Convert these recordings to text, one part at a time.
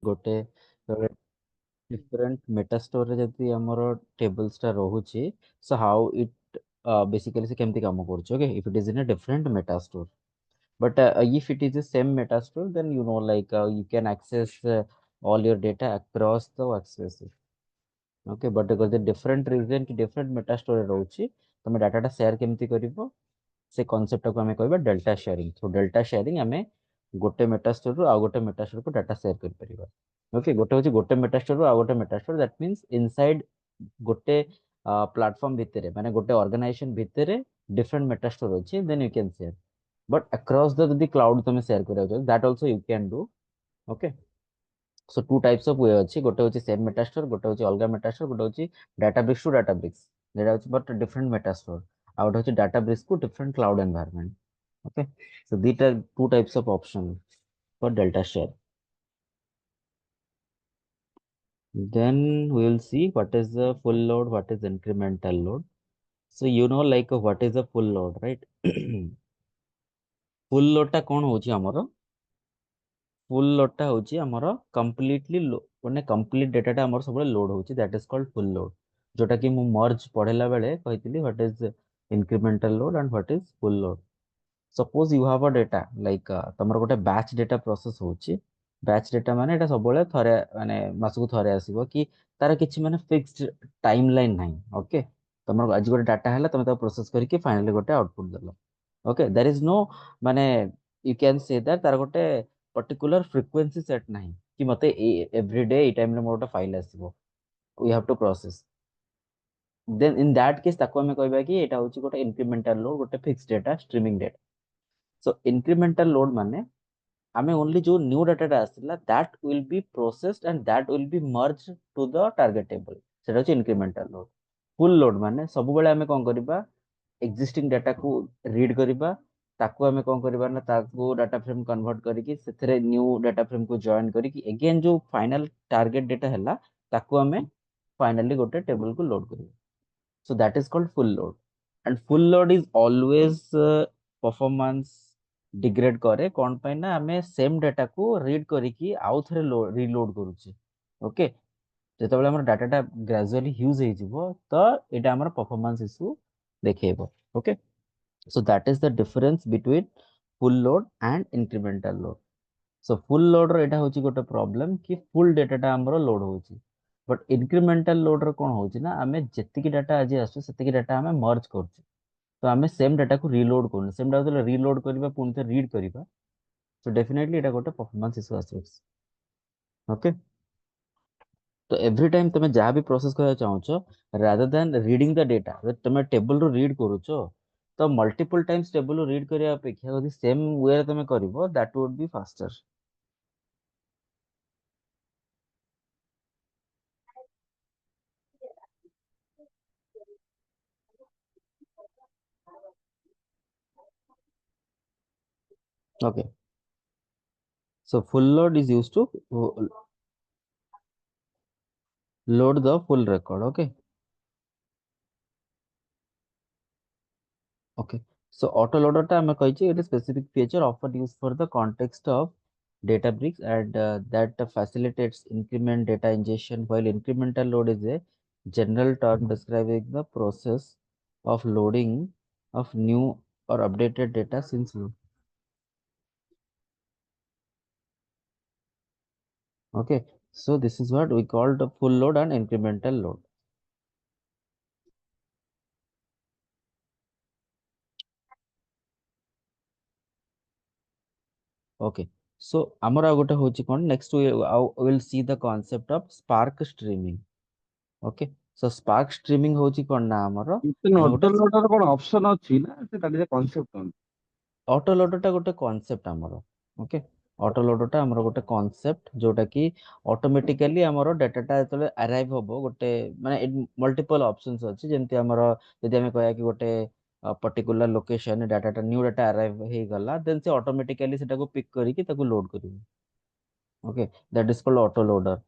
गोटे different Meta store रे जति हमर टेबल्स टा रहुची सो हाउ इट बेसिकली से केमती काम करूछ okay if it is in a different Meta store but if it is the same meta store then like you can access all your data across the workspace okay but because the different region ki different meta store ରହୁଛି ତମେ data ଟା share केमती करिवो से concept को हमें कहबा delta sharing through delta sharing हमें गोटे मेटा स्टोर रु आ गोटे मेटा स्टोर को डाटा शेयर कर परिबा ओके गोटे होची गोटे मेटा स्टोर रु आ गोटे meta store that means inside गोटे प्लेटफॉर्म भितरे माने गोटे ऑर्गेनाइजेशन भितरे डिफरेंट मेटा स्टोर होची then you can share but across the जदी क्लाउड तुम शेयर करियो that also you can do okay so two types of way अछि गोटे होची सेम मेटा स्टोर गोटे होची अलगा मेटा स्टोर गोटे होची डाटाब्रिक्स टू डाटाब्रिक्स जेटा होची बट डिफरेंट मेटा स्टोर आ गोटे होची Databricks to different cloud environment okay so these are two types of option for delta share then we will see what is the full load what is incremental load so like what is a full load right full load टा कौन होची हमरो full load टा होची हमरो completely माने complete data टा हमरो सब लोड होची that is called full load जोटा कि मु मर्ज पढ़ेला बेले कहितली what is incremental load and what is full load suppose you have a data like तमर गोटे batch data process होची batch data माने एटा सबले थरे माने मासकु थरे आसीबो कि तार किछि माने फिक्स्ड टाइमलाइन नाही ओके तमर आज गोटे डाटा हला तमे ता प्रोसेस करके फाइनली गोटे आउटपुट देलो ओके देयर इज नो माने यू कैन से दैट तार गोटे पर्टिकुलर फ्रीक्वेंसी सेट नाही कि मते एवरी डे ए टाइम रे मोर फाइल आसीबो we have to process then in that case ताको हमें कहबा कि एटा होची गोटे इंक्रीमेंटल लोड गोटे fixed data streaming data so incremental load माने हमें ओनली जो न्यू डाटा आसला that will be processed and that will be merge to the target table सेटा होची इंक्रीमेंटल लोड फुल लोड माने सब बेले हमें कोन करबा एक्जिस्टिंग डाटा को रीड करबा ताको हमें कोन करबा ना ताको डाटा फ्रेम कन्वर्ट करिकि सेथरे न्यू डाटा फ्रेम को जॉइन करिकि अगेन जो फाइनल टारगेट डेटा हला ताको हमें फाइनली गोटे टेबल को लोड करबा so that is called full load and full load is always performance degrade करे कौन पाई ना हमें सेम डाटा को रीड करिकी आउ थरे रीलोड करूचे ओके जेतेबेले हमर डाटाटा ग्रेजुअली यूज हे जिवो तो एटा हमर परफॉर्मेंस इशू देखेबो okay so that is the difference between full load and incremental load so full load रो एटा होची गोटे प्रॉब्लम कि फुल डाटाटा हमर लोड होची बट इंक्रीमेंटल लोड रो कोन होची ना हमें जेतिकी डाटा आज आसु सेतिकी डाटा हमें मर्ज करछु तो हमें सेम डाटा को रीलोड करू सेम डाटा तो रीलोड करबा पुन से रीड करबा तो डेफिनेटली एटा गोटे परफॉर्मेंस इशू आसे ओके तो एवरी टाइम तुम जहाँ भी प्रोसेस करना चाहो rather than reading the data तुम टेबल रू रीड करूछ तो मल्टीपल टाइम्स टेबल रू रीड करिया अपेक्षा यदि सेम वे रे तुम करिवो that would be faster okay so full load is used to load the full record okay okay so autoloader ta hame kahichi it is specific feature often used for the context of databricks and that facilitates increment data ingestion while incremental load is a general term describing the process of loading of new or updated data since okay so this is what we call the full load and incremental load okay so amara gote hochi kon next we will see the concept of spark streaming okay so spark streaming hochi kon na amara ame auto gote loader କଣ option ଅଛି ନା ସେଟା ଟିକେ concept କଣ? Auto loader टा गोटे concept हमरो okay auto loader टा हमरो गोटे कॉन्सेप्ट जोटा कि ऑटोमेटिकली हमरो डाटा टा जतले अराइव होबो गोटे माने मल्टीपल ऑप्शंस अछि जेंति हमरो यदि हमें कहया कि गोटे पर्टिकुलर लोकेशन डाटा टा न्यू डाटा अराइव हे गला देन से ऑटोमेटिकली सेटा को पिक करी कि ताको लोड करिवो okay that is called auto loader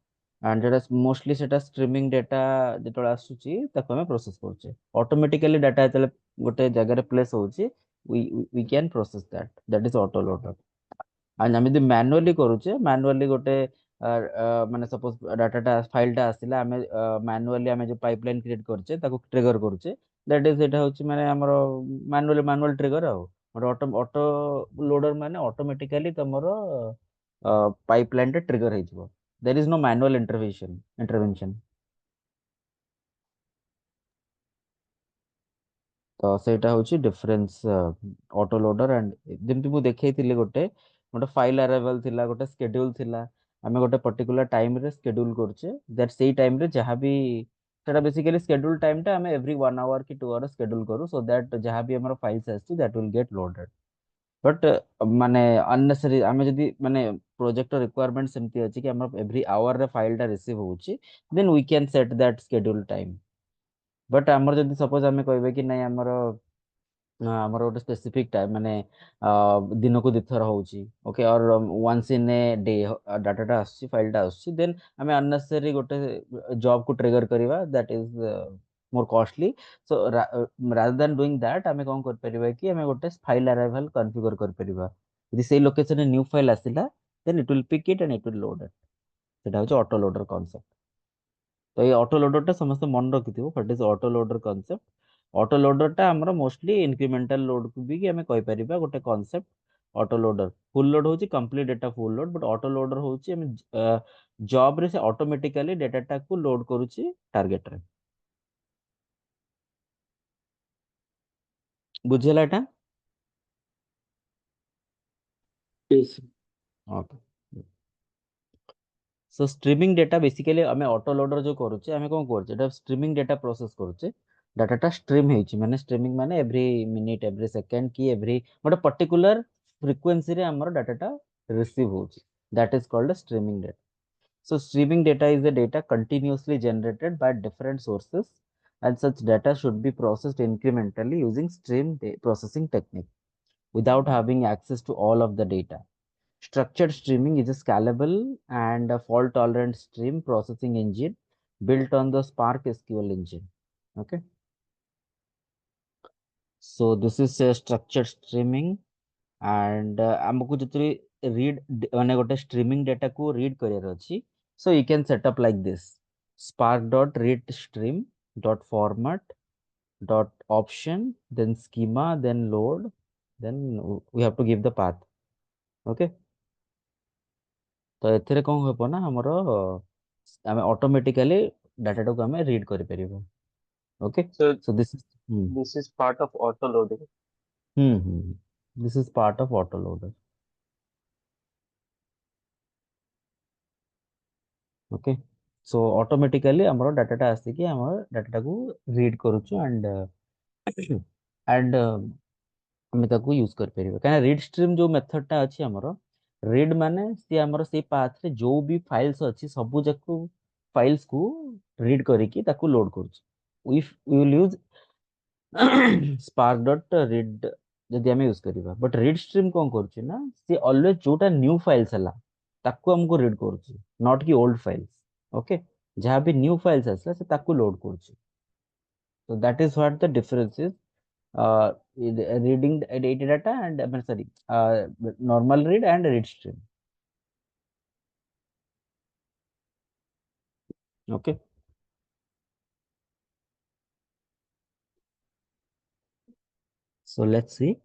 and जेटा मोस्टली सेटा स्ट्रीमिंग डाटा जेतोला आसुची ताको हमें प्रोसेस करछे ऑटोमेटिकली डाटा जतले गोटे जगह रे प्लेस होची we can process that is auto loader and ଆମେ ଯଦି manually କରୁଛେ manually ଗୋଟେ ମାନେ ସପୋଜ ଡାଟାଟା ଫାଇଲଟା ଆସିଲା, ଆମେ ମାନୁଆଲି ଆମେ ଯୋଉ ପାଇପଲାଇନ କ୍ରିଏଟ କରୁଛେ ତାକୁ ଟ୍ରିଗର କରୁଛେ, ଦ୍ୟାଟ ଇଜ ସେଇଟା ହଉଛି ମାନେ ଆମର ମାନୁଆଲ ଟ୍ରିଗର। ଆଉ ଗୋଟେ ଅଟୋ ଅଟୋ ଲୋଡର ମାନେ ଅଟୋମେଟିକାଲି ତମର ପାଇପଲାଇନ ଟା ଟ୍ରିଗର ହେଇଯିବ। ଦେयर ଇଜ नो ମାନୁଆଲ ଇଣ୍ଟରଭେନସନ। ତ ସେଇଟା ହଉଛି ଡିଫରେନ୍ସ ଅଟୋ ଲୋଡର ଆଣ୍ଡ, ଯେମିତି ମୁଁ ଦେଖେଇଥିଲି ଗୋଟେ ଗୋଟେ ଫାଇଲ ଆରାଇଭାଲ ଥିଲା, ଗୋଟେ ସ୍କେଡ୍ୟୁଲ ଥିଲା। ଆମେ ଗୋଟେ ପର୍ଟିକୁଲାର ଟାଇମ ରେ ସ୍କେଡ୍ୟୁଲ କରୁଛେ, ଦ୍ୟାଟ ସେଇ ଟାଇମ ରେ ଯାହା ବି ସେଟା ବେସିକାଲି ସ୍କେଡ୍ୟୁଲ ଟାଇମ ଟା ଆମେ ଏଭ୍ରି 1 ଆୱାର କି 2 ଆୱାର ସ୍କେଡ୍ୟୁଲ କରୁ, ସୋ ଦ୍ୟାଟ ଯାହା ବି ଆମର ଫାଇଲ୍ସ ଆସିଛି that will get loaded. But ମାନେ ଅନନେସେରୀ ଆମେ ଯଦି ମାନେ ପ୍ରୋଜେକ୍ଟ ରିକ୍ୱାରମେଣ୍ଟ ସେମିତି ଅଛି କି ଆମର ଏଭ୍ରି ଆୱାର ରେ ଫାଇଲ ଟା ରିସିଭ ହଉଛି, then we can set that schedule time. But ଆମର ଯଦି ସପୋଜ ଆମେ କହିବେ କି ନାଇଁ ଆମର ଗୋଟେ ସ୍ପେସିଫିକ ଟାଇମ ମାନେ ଦିନକୁ ଦିଥର ହଉଛି, okay, or once in a day ଡାଟାଟା ଆସୁଛି, ଫାଇଲଟା ଆସୁଛି, ଦେନ୍ ଆମେ ଅନନେସେରୀ ଗୋଟେ ଜବକୁ ଟ୍ରିଗର କରିବା, that is more costly. So rather than doing that ଆମେ କଣ କରିପାରିବା କି ଆମେ ଗୋଟେ ଫାଇଲ ଆରାଇଭାଲ କନଫିଗର କରିପାରିବା। ଯଦି ସେଇ ଲୋକେସନରେ ନ୍ୟୁ ଫାଇଲ ଆସିଲା, then it will pick it and it will load it. ସେଟା ହଉଛି ଅଟୋ ଲୋଡର କନସେପ୍ଟ। ତ ଏଇ ଅଟୋ ଲୋଡର ଟା ସମସ୍ତେ ମନେ ରଖିଥିବ, what is auto loader concept. Auto loader ଟା ଆମର ମୋଷ୍ଟଲି ଇନକ୍ରିମେଣ୍ଟାଲ ଲୋଡ କୁ ବି ଆମେ କହିପାରିବା ଗୋଟେ କନସେପ୍ଟ। ଅଟୋ ଲୋଡର ଫୁଲ ଲୋଡ ହଉଛି complete data full load, but auto loader ହଉଛି ଆମେ ଜବ ରେ ସେ ଅଟୋମେଟିକାଲି ଡେଟାଟାକୁ ଲୋଡ କରୁଛି ଟାର୍ଗେଟ ରେ। ବୁଝିହେଲା ଏଟା? Yes. ଓକେ। सो स्ट्रीमिंग डेटा बेसिकली आम ऑटो लोडर जो करुचे आम कौन कर स्ट्रीमिंग डेटा प्रोसेस करुचे। डाटाटा स्ट्रीम होइछि माने स्ट्रीमिंग माने एवरी मिनिट एवरी सेकेंड की एवरी गोटे पर्टिकुलर फ्रिक्वेंसी रे हमर डाटाटा रिसीव होछि, that is called streaming data. So streaming data is the data continuously generated by different sources, and such data should be processed incrementally using processing technique without having access to all of the data. Structured streaming is a scalable and a fault-tolerant stream processing engine built on the Spark SQL engine. Okay, so this is a structured streaming, and ଆମକୁ ଯେତେବେଳେ read ମାନେ ଗୋଟେ streaming data କୁ read କରିବାର ଅଛି, so you can set up like this: spark dot read stream dot format dot option, then schema, then load, then we have to give the path. Okay, ତ ଏଥିରେ କଣ ହେବ ନା ଆମର ଆମେ ଅଟୋମେଟିକାଲି ଡାଟାଟାକୁ ଆମେ ରିଡ୍ କରିପାରିବା। Okay, So so this is this is part of auto loading. This is part of auto loader. Okay, so automatically ଆମର ଡାଟାଟା ଆସିକି ଆମର ଡାଟାଟାକୁ ରିଡ୍ କରୁଛୁ ଆଣ୍ଡ ଆଣ୍ଡ ଆମେ ତାକୁ ୟୁଜ କରିପାରିବା। କାହିଁକିନା ରିଡ୍ ଷ୍ଟ୍ରିମ୍ ଯୋଉ ମେଥଡଟା ଅଛି ଆମର, ରିଡ୍ ମାନେ ସିଏ ଆମର ସେଇ ପାଥରେ ଯୋଉ ବି ଫାଇଲ୍ସ ଅଛି ସବୁ ଯାକ ଫାଇଲ୍ସକୁ ରିଡ୍ କରିକି ତାକୁ ଲୋଡ କରୁଛି। If you will use spark dot read ଯଦି ଆମେ ୟୁଜ କରିବା, ବଟ୍ ରିଡ୍ ଷ୍ଟ୍ରିମ୍ କଣ କରୁଛି ନା ସିଏ ଅଲୱେଜ ଯୋଉଟା ନ୍ୟୁ ଫାଇଲ୍ସ ହେଲା ତାକୁ ଆମକୁ ରିଡ୍ କରୁଛି, ନଟ୍ କି ଓଲ୍ଡ ଫାଇଲ୍ସ। ଓକେ, ଯାହା ବି ନ୍ୟୁ ଫାଇଲ୍ସ ଆସିଲା ସେ ତାକୁ ଲୋଡ କରୁଛି। So that is what the difference is. Reading data and sorry, normal read and read stream. Okay. So let's see.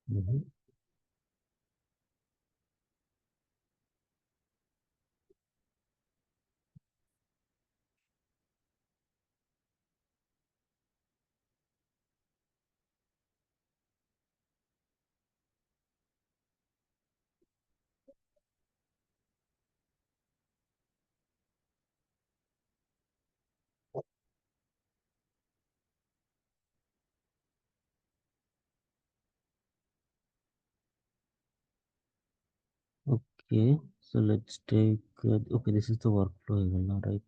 Mhm. Okay, so let's take, okay, this is the workflow now, right?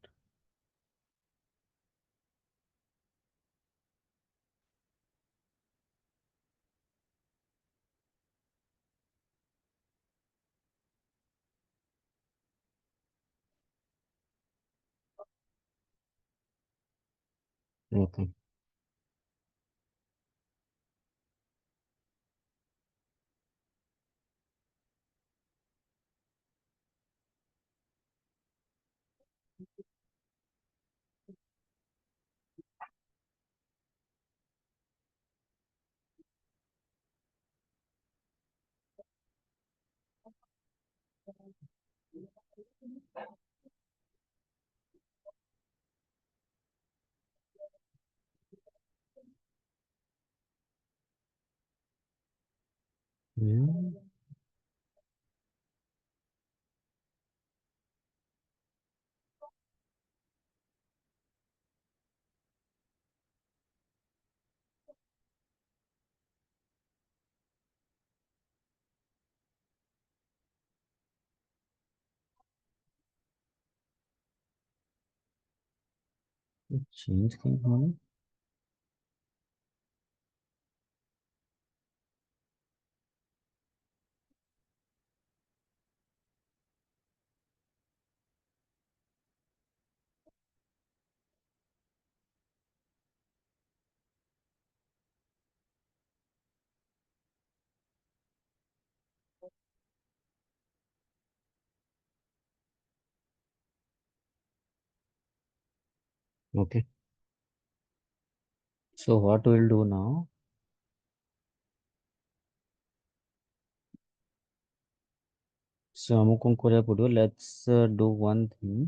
Okay. Hmm. Change कहीं होने. Okay. So what we'll do now? So ଆମକୁ କଣ କରିବାକୁ ପଡିବ? Let's do one thing.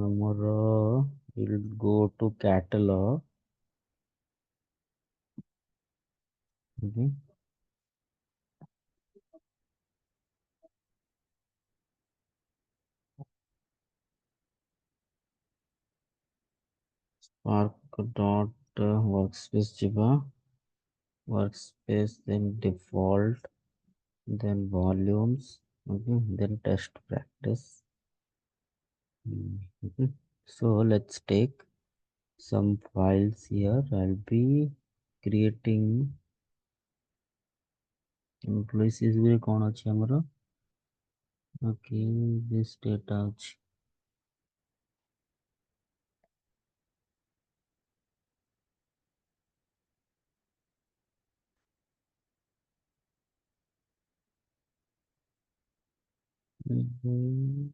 ଆମର we'll go to catalog. Okay. Spark dot workspace ଯିବା. Workspace, then default, then volumes. Okay. Then test practice. Okay. So let's take some files here. I'll be creating employees is कौन अच्छी हमारा. Okay, this data ଅଛି. Mhm.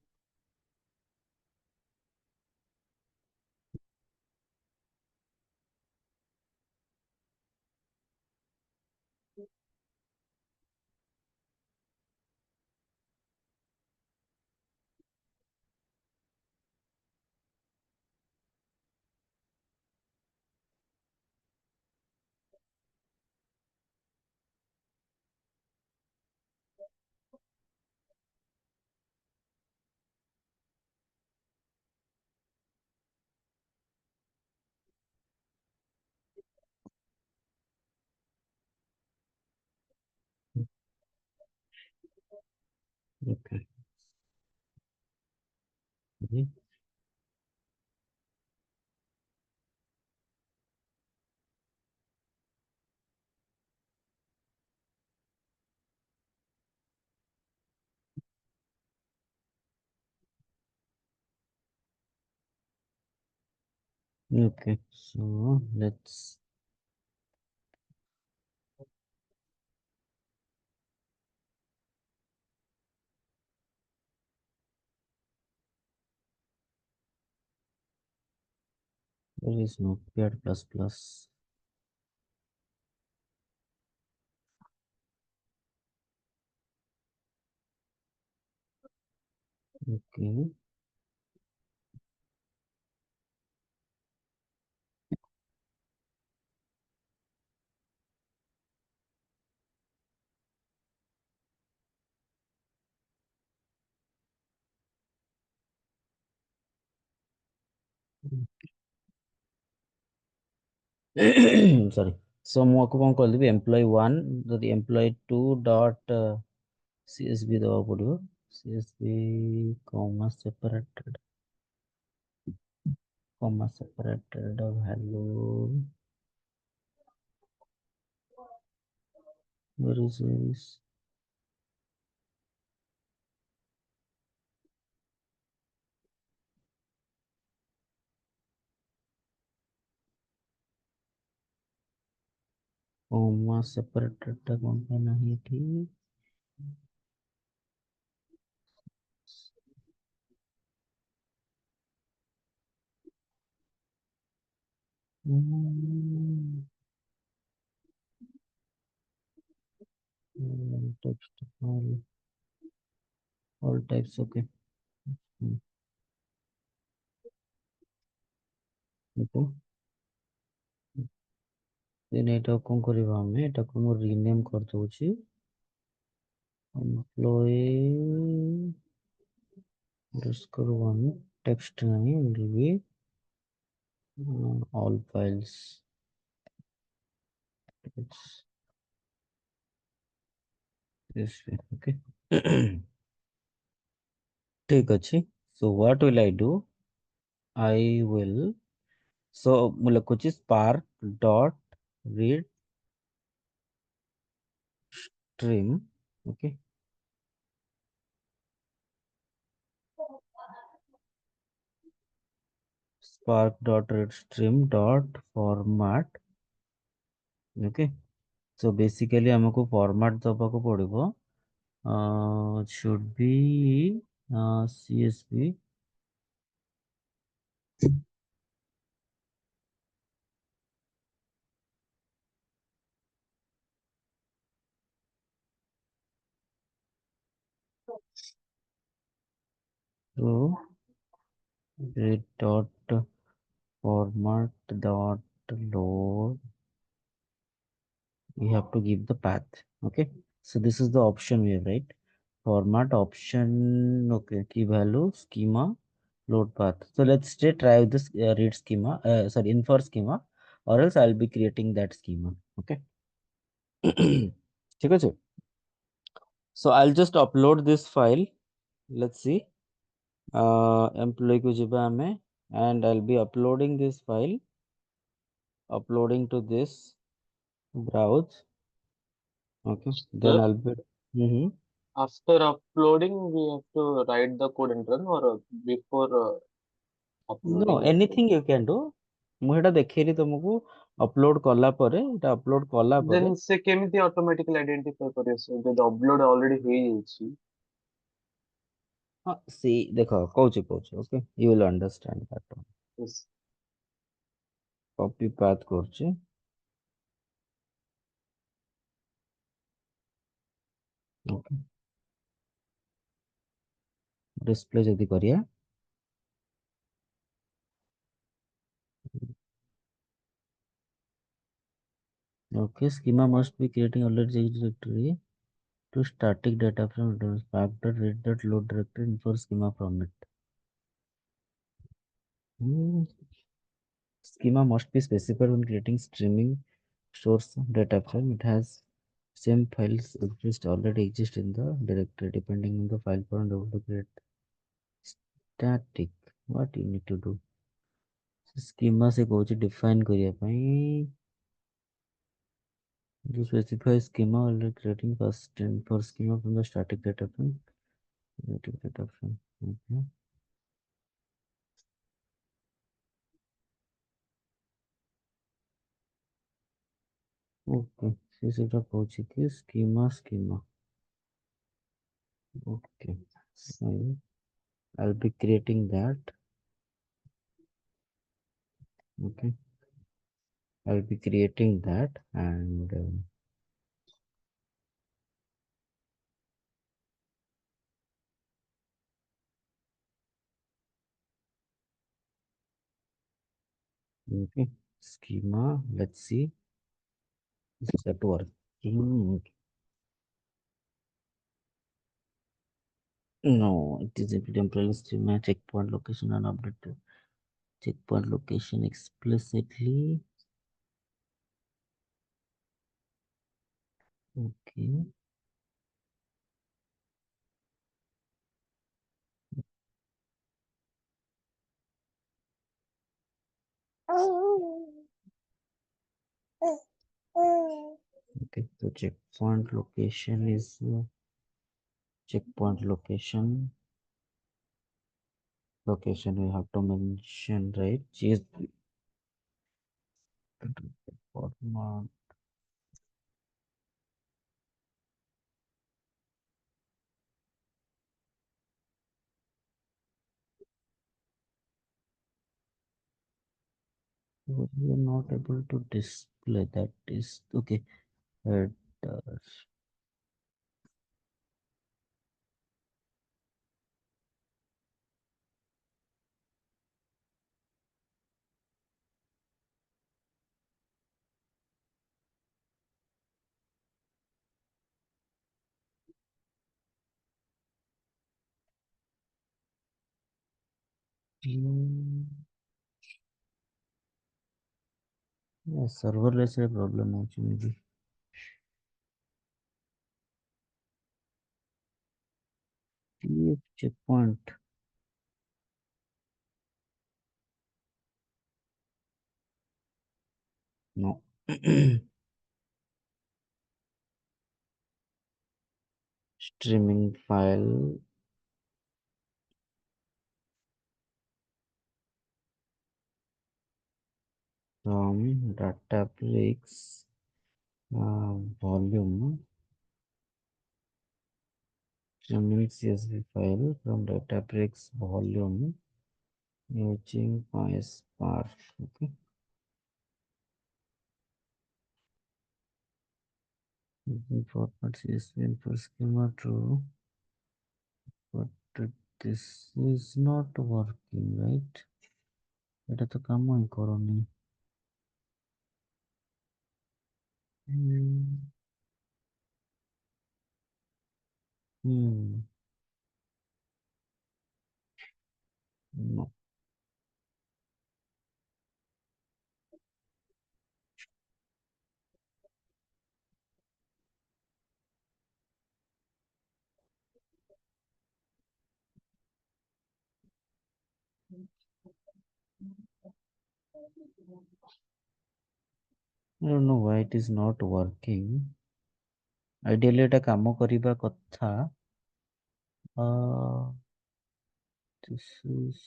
Okay. Mhm. Okay, so let's there is notepad plus plus. Okay. Sorry. So ମୁଁ ଆକୁ କଣ କରିଦେବି employee 1 ଯଦି employee 2 dot CSV देवा पड़ो CSV comma separated value where is this comma separated टा कौन पे नहीं थी text all types okay देखो then ଏଟା କଣ କରିବା ଆମେ ଏଟାକୁ ମୁଁ ରିନେମ୍ କରିଦଉଛି employee underscore one text नहीं will be all files it's this way okay ठीक ଅଛି so what will I do I will so ମୁଁ ଲେଖୁଛି spark dot read stream okay spark dot read stream dot format okay so basically हमको format दबाको पड़िबो should be CSV to read dot format dot load we have to give the path okay so this is the option we have right format option okay key value schema load path so let's try this read schema sorry infer schema or else I'll be creating that schema okay ठीक है so I'll just upload this file let's see employee को ଯିବା ଆମେ and I'll be uploading this file uploading to this browse okay then Sir, I'll be after uploading, we have to write the code and run, or before no uploading it. anything you can do ମୁଁ ଏଟା ଦେଖେଇଲି ତମକୁ upload କଲା ପରେ ଏଟା upload କଲା ପରେ Then ସେ କେମିତି automatically identify କରିବ sir ଯଦି upload already ହେଇଯାଇଛି? ହଁ ସେଇ ଦେଖ କହୁଛି okay you will understand that one Yes. copy path କରୁଛି okay display ଯଦି କରିବା okay schema must be creating already directory to static data from read that load directory for schema from it schema must be specified when creating streaming source data frame. It has same files already exist in the directory depending on the file form able to create static. What you need to do? Schema से कौन define करिया पाई to specify schema already creating first and for schema from the static data frame. Static data frame. Okay. Okay. This is the coach schema. Okay. So I'll be creating that. Okay. I'll be creating that and okay. Schema. Let's see. Is that working? No, it is a temporary schema checkpoint location and updated checkpoint location explicitly. Okay. Okay, so checkpoint location is checkpoint location we have to mention, right? Is format. We are not able to display that is okay. Headers. Yeah, serverless है problem actually maybe. TF checkpoint. No. Streaming file from databricks volume. Streaming CSV file from databricks volume using PySpark. Okay. Using format CSV and for schema true. But this is not working, right? এটা তো কামই করনি। No. I don't know why it is not working. Ideally এটা କାମ କରିବା କଥା। This is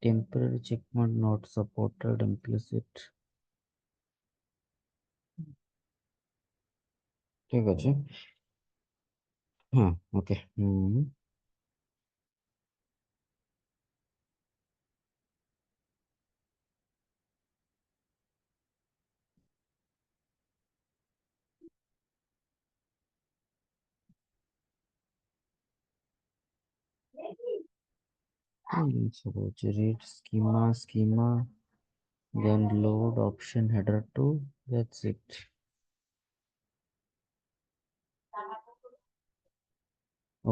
temporary checkpoint not supported implicit। ঠিক আছে। হ্যাঁ, okay. Suppose read schema, then load option header 2. That's it.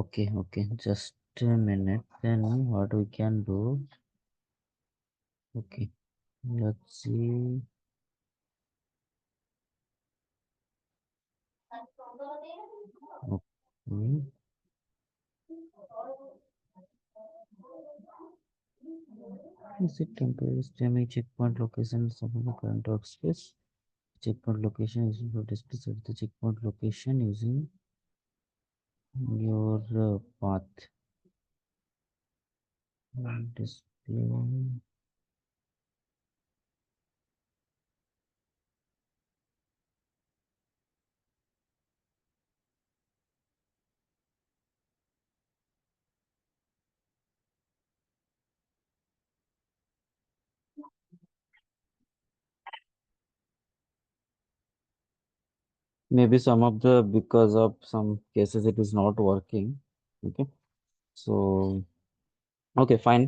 Okay, just a minute. Then what we can do? Okay, let's see. Okay. Is it temporary streaming checkpoint location is of the current workspace? Checkpoint location is to display set the checkpoint location using your path. Display. Maybe some of the because of some cases it is not working. Okay, so okay, fine.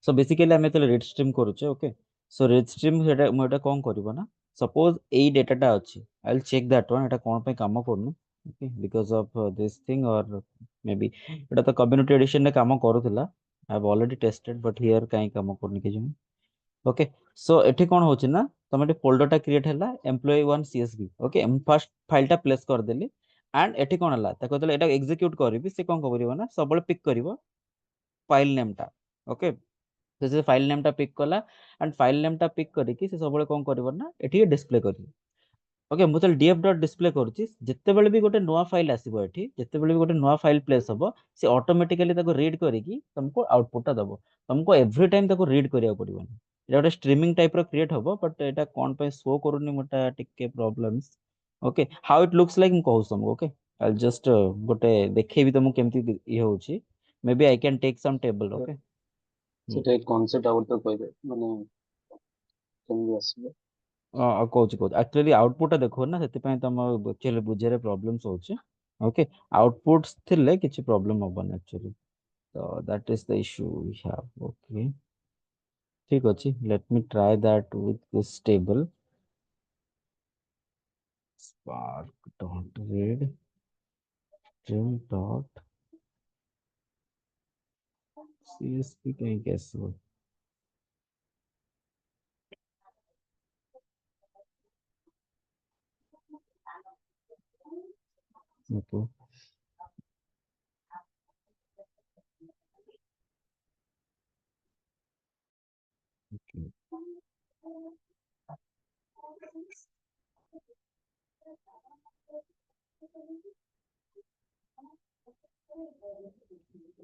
So basically আমি তাহলে red stream করুছে। ওকে, so red stream এটা ମୁଁ এটা କଣ କରିବ ନା, suppose ଏଇ ଡେଟାଟା ଅଛି, I will check that one, ଏଟା କଣ ପାଇଁ କାମ କରୁନି। Okay, because of this thing or maybe ଏଟା ତ କମ୍ୟୁନିଟି ଏଡିସନରେ କାମ କରୁଥିଲା, I have already tested, but here kahi काम करने के जो ओके सो एठी कोन होची ना तमे एठी फोल्डर टा क्रिएट हैला एम्प्लॉय 1 सीएसवी ओके हम फर्स्ट फाइल टा प्लेस कर देली एंड एठी कोन हला ताको तले एटा एग्जीक्यूट करबी से कोन करिवो ना सबले पिक करिवो फाइल नेम टा ओके से फाइल नेम टा पिक कला एंड फाइल नेम टा पिक करिकि से सबले कोन करिवो ना एठी डिस्प्ले करिवो ओके ମୁଁ ତାହେଲେ df ଡଟ୍ ଡିସପ୍ଲେ କରୁଛି ଯେତେବେଳେ ବି ଗୋଟେ ନୂଆ ଫାଇଲ ଆସିବ ଏଠି ଯେତେବେଳେ ବି ଗୋଟେ ନୂଆ ଫାଇଲ ପ୍ଲେସ୍ ହବ ସେ ଅଟୋମେଟିକାଲି ତାକୁ ରିଡ୍ କରିକି ତମକୁ ଆଉଟପୁଟ ଟା ଦବ ତମକୁ ଏଭ୍ରି ଟାଇମ ତାକୁ ରିଡ୍ କରିବାକୁ ପଡିବନି ଏଟା ଗୋଟେ ଷ୍ଟ୍ରିମିଂ ଟାଇପ ର କ୍ରିଏଟ ହବ ବଟ୍ ଏଟା କଣ ପାଇଁ ଶୋ କରୁନି ମୋଟା ଟିକେ ପ୍ରୋବ୍ଲେମ୍ସ ଓକେ ହାଉ ଇଟ୍ ଲୁକ୍ସ ଲାଇକ୍ ମୁଁ କହୁଛି ତମକୁ ଓକେ ଆଇ ଜଷ୍ଟ ଗୋଟେ ଦେଖେଇବି ତମକୁ କେମିତି ଇଏ ହଉଛି may be I can take some table okay ସେଟା କନସେପ୍ଟ ଆଉ ତ କହିବେ ମାନେ କେମିତି ଆସିବ। କହୁଛି କହୁଛି ଆକ୍ଚୁଆଲି ଆଉଟପୁଟ ଟା ଦେଖୁ ନା ସେଥିପାଇଁ ତମ ଆକ୍ଚୁଆଲି ବୁଝିବାରେ ପ୍ରୋବ୍ଲେମ୍ସ ହଉଛି ଓକେ ଆଉଟପୁଟ ଥିଲେ କିଛି ପ୍ରୋବ୍ଲେମ ହବନି ଆକ୍ଚୁଆଲି ତ that is the issue we have okay ठीक ଅଛି let me try that with this table spark dot read string dot csv कहीं कैसे हो ओके ओके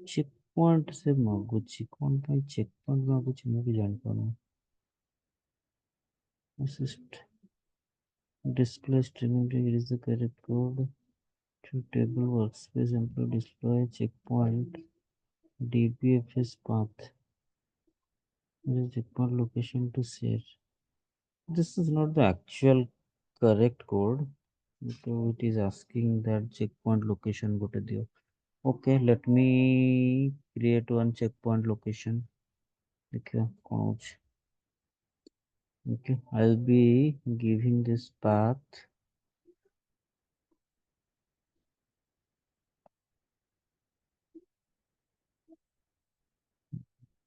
चेक पॉइंट से मागुची कौन ପାଇଁ चेक पॉइंट मागुची ମୁଁ ବି ଜାଣି ପାରୁନି assist display streaming to use the correct code to table workspace employee display checkpoint dbfs path the checkpoint location to share this is not the actual correct code so it is asking that checkpoint location go to the okay let me create one checkpoint location okay coach okay I'll be giving this path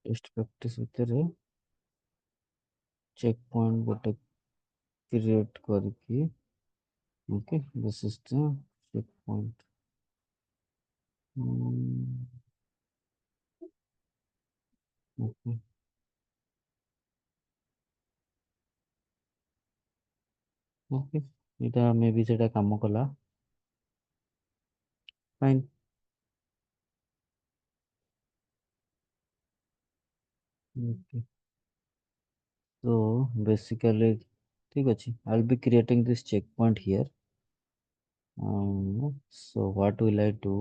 test practice ଭିତରେ checkpoint ଗୋଟେ create କରିକି okay this is the checkpoint okay okay ଏଇଟା ମେ ବି ସେଟା କାମ କଲା fine okay so basically ठीक ଅଛି I'll be creating this checkpoint here so what will I do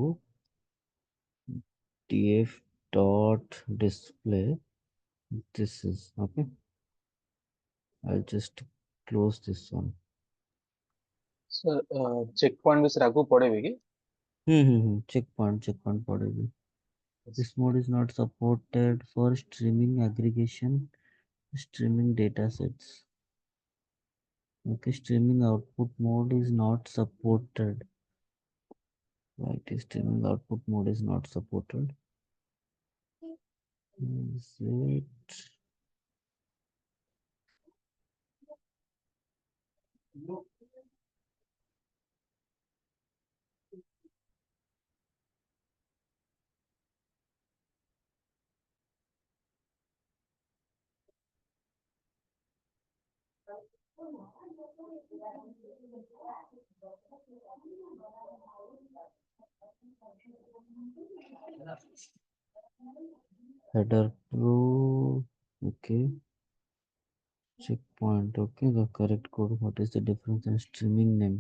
df dot display this is okay I'll just close this one sir checkpoint ବିଷୟରେ ଆଗକୁ ପଢେଇବେ କି? checkpoint ପଡେବି this mode is not supported for streaming aggregation streaming datasets okay streaming output mode is not supported right streaming output mode is not supported is it header pro okay checkpoint okay the correct code what is the difference in streaming name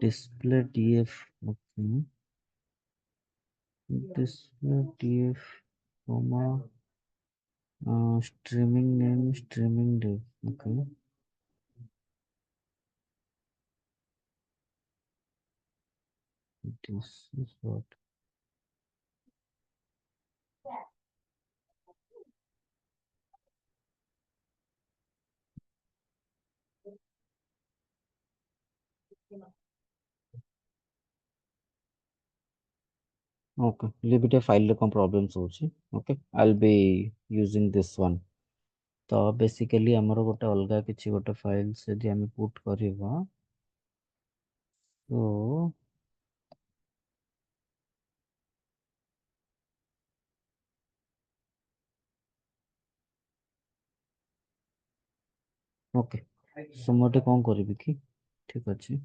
display df okay display df comma streaming name streaming div okay this is what Okay, लिबिटे file रे कौन problems होची. Okay, I'll be using this one. तो basically हमर गोटे अलगा किछि गोटे फाइल से जे हम पुट करबा. तो ओके, सो मोटे कौन करबी कि ठीक अछि.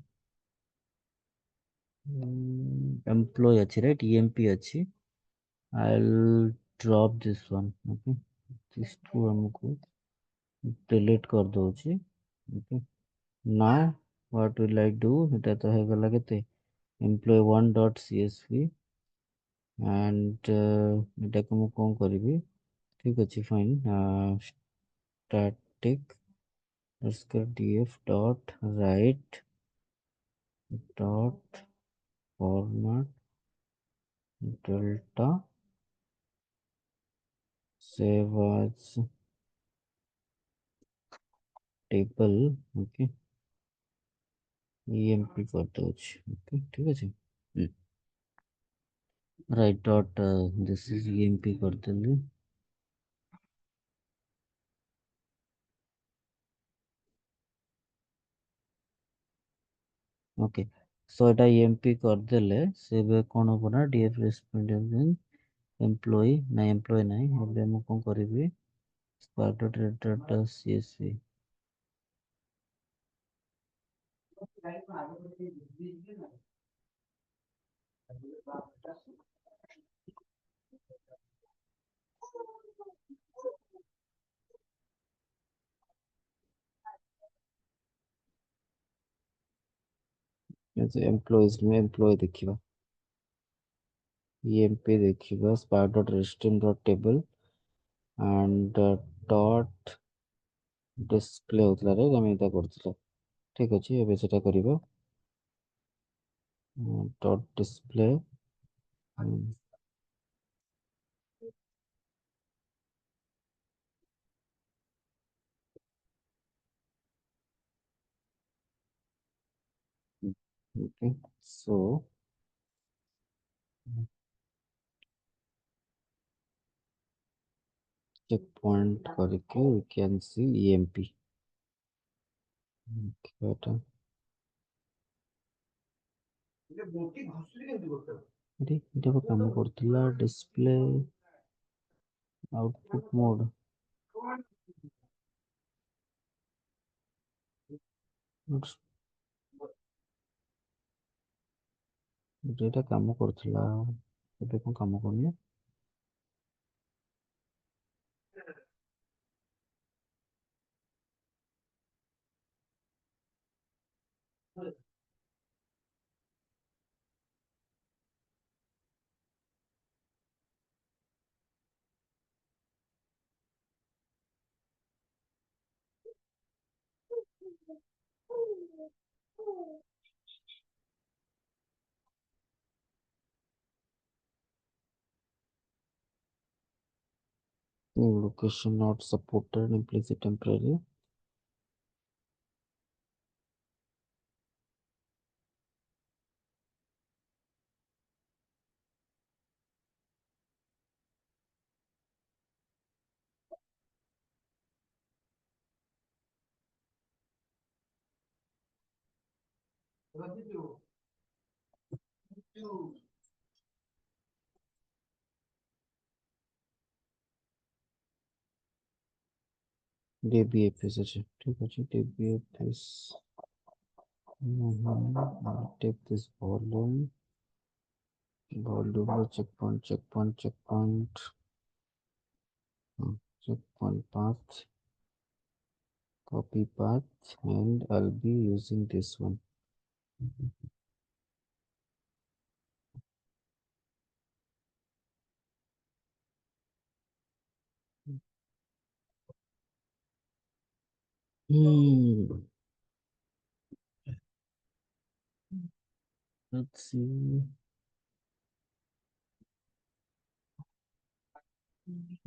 एम्प्लॉय अछि राइट, ईएमपी अछि. I'll drop this one. Okay, this two हमको डिलीट कर दोची. Okay, now what will I do, এটা তো হয়ে গেল কেতে employee1 dot csv and এটাকে ମୁଁ କଣ କରିବି. ଠିକ ଅଛି fine. Static df dot write dot format delta save as table. Okay, emp कर दोची. Okay, ठीक ଅଛି. Right dot this is emp କରିଦେଲି. ओके, सो एटा emp କରିଦେଲେ ସେ ଏବେ କ'ଣ ହବ ନା df responding employee ନା employee ନାହିଁ. ଏବେ ମୁଁ କ'ଣ କରିବି, spark dot data csv employees में employee ଦେଖିବା, emp ଦେଖିବା spark dot stream dot table and dot display होतला रे ଆମେ ଏଟା କରୁଥିଲା. ଠିକ ଅଛି, ଏବେ ସେଟା କରିବା. dot display okay, so check point करके we can see emp. बेटा अरे এটা কাম করଥିଲା ডিসপ্লে আউটপুট মোড. এটা କାମ କରୁଥିଲା, ଏବେ କ'ଣ କାମ କରୁନି. Location not supported implicit temporary. dbfs আছে, ঠিক আছে. dbfs take this volume checkpoint path, copy path, and I'll be using this one. Let's see.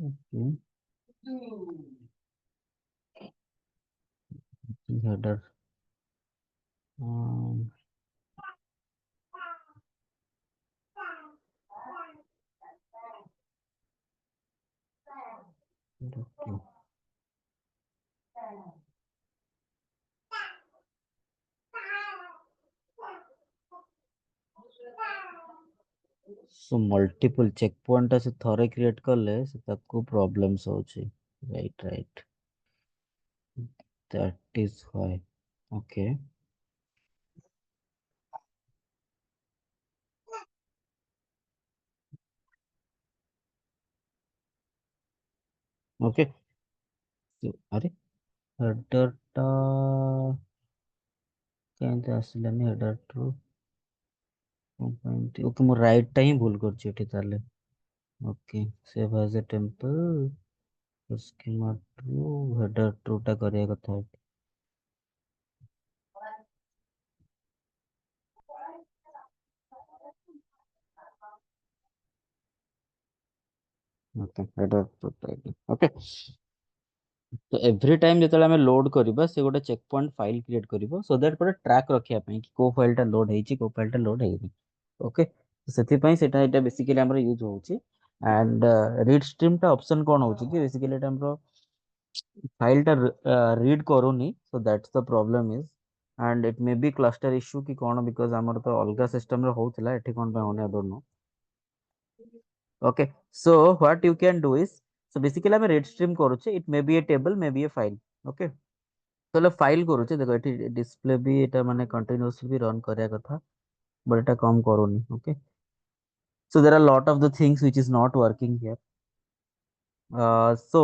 Okay, header. um, Okay. So multiple checkpoint से थोड़े create कर ले से तक problems होची. Right, right. That is why. Okay. Okay. So, अरे header टा କେମିତି ଆସିଲାନି header true. ओके ମୁଁ right ଟା ହିଁ ଭୁଲ କରିଛି ଏଠି ତାହେଲେ. Okay. Save as a temple. Schema true. Header true ଟା କରିବା କଥା. Okay. Header true ଟା. Okay. तो एव्री टाइम जेतेବେଳେ ଆମେ ଲୋड କରିବା ସେ ଗୋଟେ ଚେକ୍ ପଏଣ୍ଟ ଫାଇଲ କ୍ରିଏଟ କରିବ ସୋ ଦ୍ୟାଟ ଗୋଟେ ଟ୍ରାକ୍ ରଖିବା ପାଇଁ କି କୋଉ ଫାଇଲଟା ଲୋଡ ହେଇଛି କୋଉ ଫାଇଲଟା ଲୋଡ ହେଇନି ଓକେ ସେଥିପାଇଁ ସେଟା ଏଇଟା ବେସିକାଲି ଆମର ୟୁଜ ହଉଛି ଆଣ୍ଡ ରିଡ୍ ଷ୍ଟ୍ରିମ୍ ଟା ଅପସନ କଣ ହଉଛି କି ବେସିକାଲି ଏଟା ଆମର ଫାଇଲଟା ରିଡ୍ କରୁନି show that's the problem is and it May B cluster issue କି କଣ ବିକଜ ଆମର ତ ଅଲଗା ସିଷ୍ଟମରେ ହଉଥିଲା ଏଠି କଣ ପାଇଁ ହଉନି I don't know okay so what you can do is so basically ଆମେ read stream କରୁଛେ it may be a table may be a file okay ତାହେଲେ ଫାଇଲ କରୁଛେ ଦେଖ ଏଠି ଡିସପ୍ଲେ ବି ଏଟା ମାନେ କଣ୍ଟିନ୍ୟୁଅସଲି ବି ରନ୍ କରିବା କଥା ବଟ୍ ଏଟା କମ କରୁନି okay so there are a lot of the things which is not working here so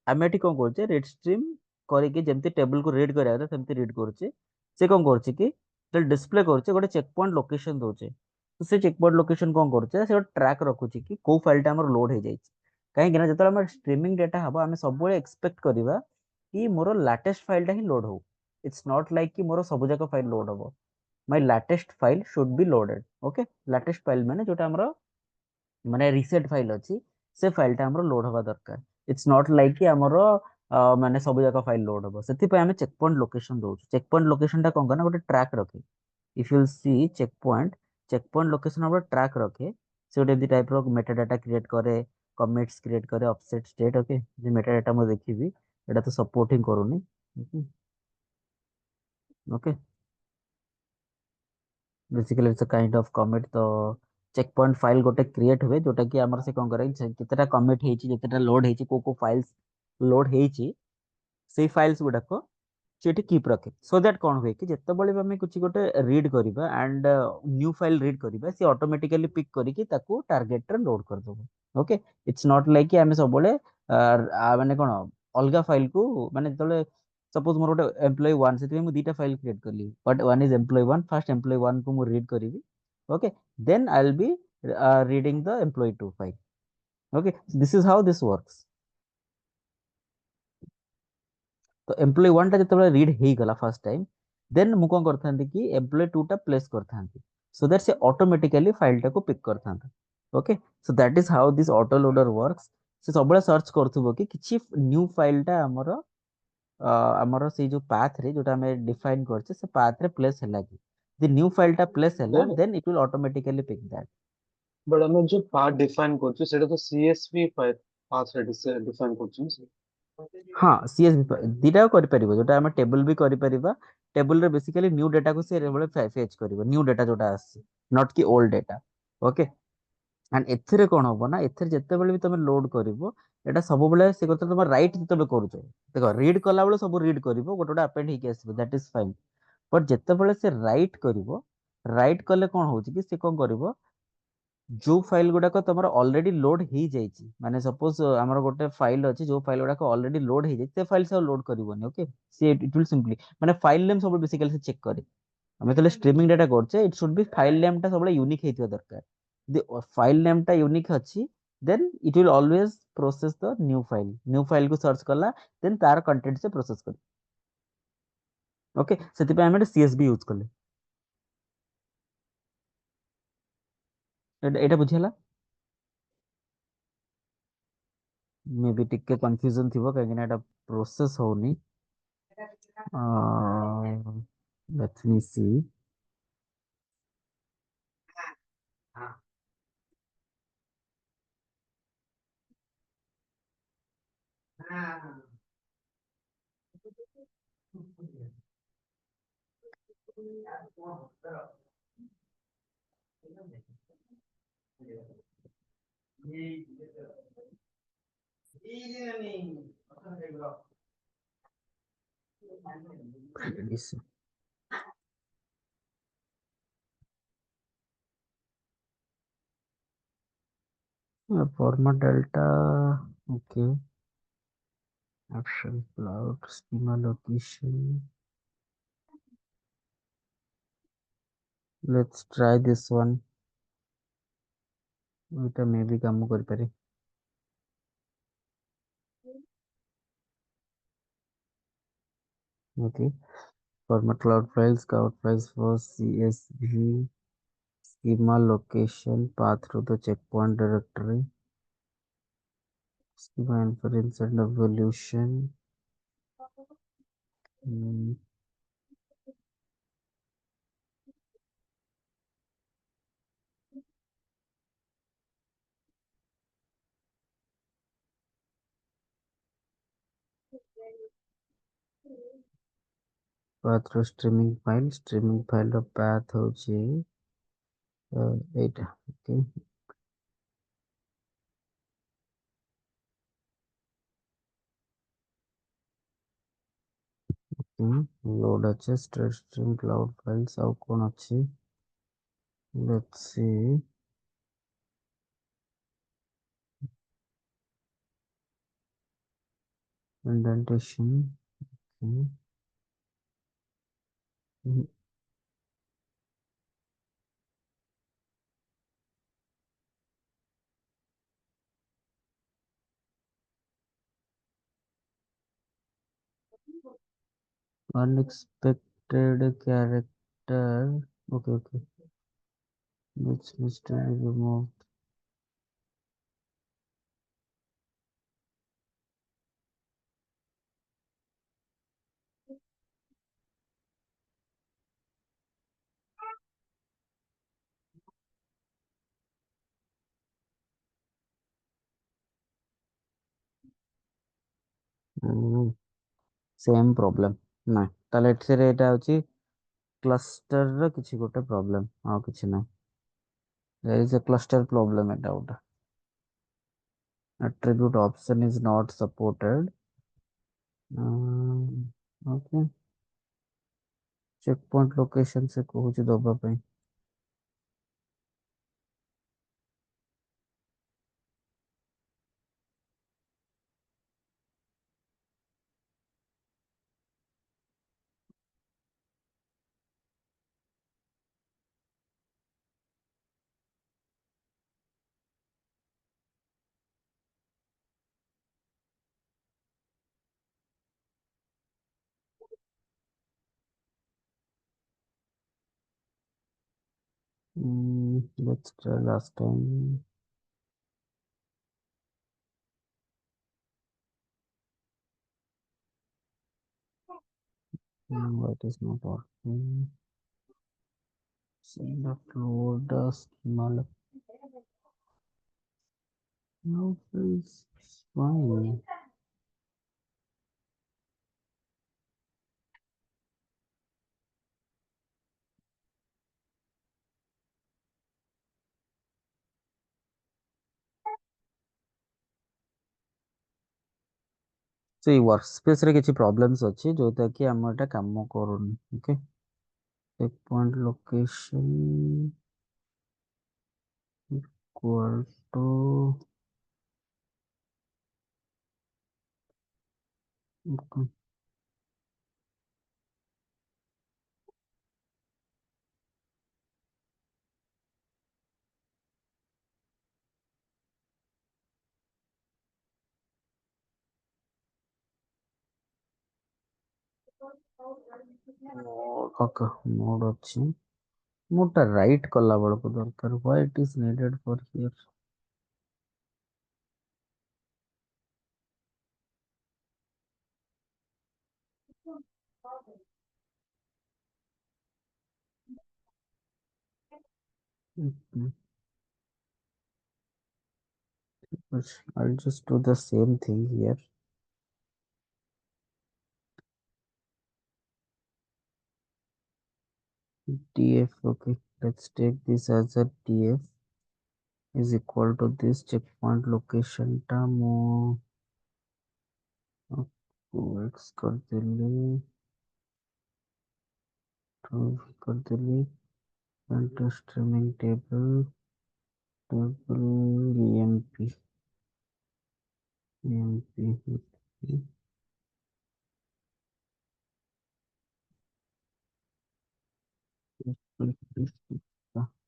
ଆମେ ଏଠି କଣ କରୁଛେ ରିଡ୍ ଷ୍ଟ୍ରିମ୍ କରିକି ଯେମିତି ଟେବୁଲ କୁ ରିଡ୍ କରିବା କଥା ସେମିତି ରିଡ୍ କରୁଛେ ସେ କଣ କରୁଛି କି ଯେତେବେଳେ ଡିସପ୍ଲେ କରୁଛେ ଗୋଟେ ଚେକ୍ ପଏଣ୍ଟ ଲୋକେସନ ଦଉଛେ ତ ସେ ଚେକ୍ ପଏଣ୍ଟ ଲୋକେସନ କଣ କରୁଛେ ସେ ଗୋଟେ ଟ୍ରାକ୍ ରଖୁଛି କି କୋଉ ଫାଇଲଟା ଆମର ଲୋଡ ହେଇଯାଇଛି କାହିଁକି ନା ଯେତେବେଳେ ଆମର ଷ୍ଟ୍ରିମିଂ ଡାଟା ହବ ଆମେ ସବୁବେଳେ ଏକ୍ସପେକ୍ଟ କରିବା କି ମୋର ଲାଟେଷ୍ଟ ଫାଇଲଟା ହିଁ ଲୋଡ ହଉ ଇଟ୍ସ ନଟ୍ ଲାଇକ୍ କି ମୋର ସବୁ ଯାକ ଫାଇଲ ଲୋଡ ହବ my latest file should be loaded okay latest file ମାନେ ଯୋଉଟା ଆମର ମାନେ ରିସେଣ୍ଟ ଫାଇଲ ଅଛି ସେ ଫାଇଲଟା ଆମର ଲୋଡ ହବା ଦରକାର ଇଟ୍ସ ନଟ୍ ଲାଇକ୍ କି ଆମର ମାନେ ସବୁ ଯାକ ଫାଇଲ ଲୋଡ ହବ ସେଥିପାଇଁ ଆମେ ଚେକ୍ ପଏଣ୍ଟ ଲୋକେସନ ଦଉଛୁ ଚେକ୍ ପଏଣ୍ଟ ଲୋକେସନଟା କଣ କରେ ନା ଗୋଟେ ଟ୍ରାକ୍ ରଖେ if you see checkpoint location ଆମର ଟ୍ରାକ୍ ରଖେ ସେ ଗୋଟେ ଏମିତି ଟାଇପର ମେଟା ଡାଟା କ୍ରିଏଟ କରେ କମିଟ୍ସ କ୍ରିଏଟ କରେ ଅଫସେଟ ଷ୍ଟେଟ ଓକେ ଯେ ମେଟା ଡାଟା ମୁଁ ଦେଖିବି ଏଟା ତ ସପୋର୍ଟ ହିଁ କରୁନି okay basically it's a kind of commit तो चेक पॉइंट फाइल गोटे क्रिएट हुए जोटा कि हमर से कोन करे केतेटा कमिट हेची जेतेटा लोड हेची को फाइल्स लोड हेची सेई फाइल्स गुडा को सेठी कीप रखे सो दैट कोन हुए कि जेतेबेले भी हमें कुछ गोटे रीड करिबा एंड न्यू फाइल रीड करिबा से ऑटोमेटिकली पिक करिकि ताको टारगेट रे लोड कर दबो ओके इट्स नॉट लाइक कि हमें सबले माने कोन अलगा फाइल को माने जेतेबेले सपोज मोर गोटे एम्प्लॉय 1 से मु दीटा फाइल क्रिएट करली but one is employee 1 first employee 1 को मु रीड करिवि okay then I will be reading the employee 2 file okay this is how this works तो एम्प्लॉय 1 टा जेतेबेले रीड हेई गला फर्स्ट टाइम देन मु कोन करथांती कि एम्प्लॉय 2 टा प्लेस करथांती सो दैट से ऑटोमेटिकली फाइल टा को पिक करथांता okay so that is how this auto loader works से सबले सर्च करथुबो कि किछि न्यू फाइल टा हमर से जो पाथ रे जोटा हमें डिफाइन करछे से पाथ रे प्लेस हैला कि द न्यू फाइल टा प्लेस हैला then then it will automatically pick that but ଆମେ ଯୋଉ path define କରୁଛୁ ସେଇଟା ତ CSV path ରେ define କରୁଛୁ ନା ସେ? हाँ सीएसवी दीटा कर परिबो जोटा हम टेबल भी करि परिबा टेबल रे बेसिकली न्यू डाटा को से रेबले फेच करिवो न्यू डाटा जोटा आसी नॉट कि ओल्ड डाटा ओके एंड एथिरे कोन होबो ना एथिरे जत्ते बेले भी तमे लोड करिवो एटा सब बेले से कत तमे राइट जत्ते करूछो देखो रीड कला बेले सब रीड करिवो गोटे गोटे अपेंड हिके आसीबो दैट इज फाइन बट जत्ते बेले से राइट करिवो राइट कले कोन होउची कि से कोन करिवो जो फाइल गुडाक तमर ऑलरेडी लोड हो जाइए माने सपोज आमर गोटे फाइल अच्छी जो फाइल गुडाक ऑलरेडी लोड हो जाए फाइल से लोड करबनी okay see it will simply माने फाइल नेम सब बेसिकली से चेक करे हमें तो स्ट्रीमिंग डाटा करछे it should be file name टा सब यूनिक हेतिबा दरकार यदि फाइल नेम टा यूनिक अछि then it will always process the new file को सर्च करला देन तार कंटेंट से प्रोसेस कर ओके सेति पे हम सीएसवी यूज करले एटा बुझियला मे बी टिके कंफ्यूजन थिबो काहे कि एटा प्रोसेस होनी let me see Prediction. Format delta. Okay. Action cloud schema location. Let's try this one. It may be काम କରିପାରେ. Okay. Format cloud files for CSV. Schema location path to the checkpoint directory. Schema inference and evolution. Path to streaming file of path होची एटा. Okay. Load अच्छे stream cloud files ଆଉ कौन अच्छी. Let's see. Indentation. Okay. Unexpected character. Okay. Which needs to be removed. Same problem. ନା ତାହେଲେ ଏଥିରେ ଏଇଟା ହଉଛି cluster ର କିଛି ଗୋଟେ problem ଆଉ କିଛି ନାହିଁ. There is a cluster problem ଏଟା ଗୋଟେ. Attribute option is not supported. Okay. Checkpoint location से कहुची दबा ପାଇଁ. Let's try last time. What is not working? Send upload schema. No, it's fine. So ଏଇ workspace ରେ କିଛି problems ଅଛି ଯୋଉଟା କି ଆମର ଏଟା କାମ କରୁନି. Okay. Checkpoint location equal to okay. Mode ଅଛି. ମୋଟା ରାଇଟ୍ କଲା ବେଳକୁ ଦରକାର. Why it is needed for here? I'll just do the same thing here. df. Okay, let's take this as a df is equal to this checkpoint location term x कर देली to कर देली enter streaming table emp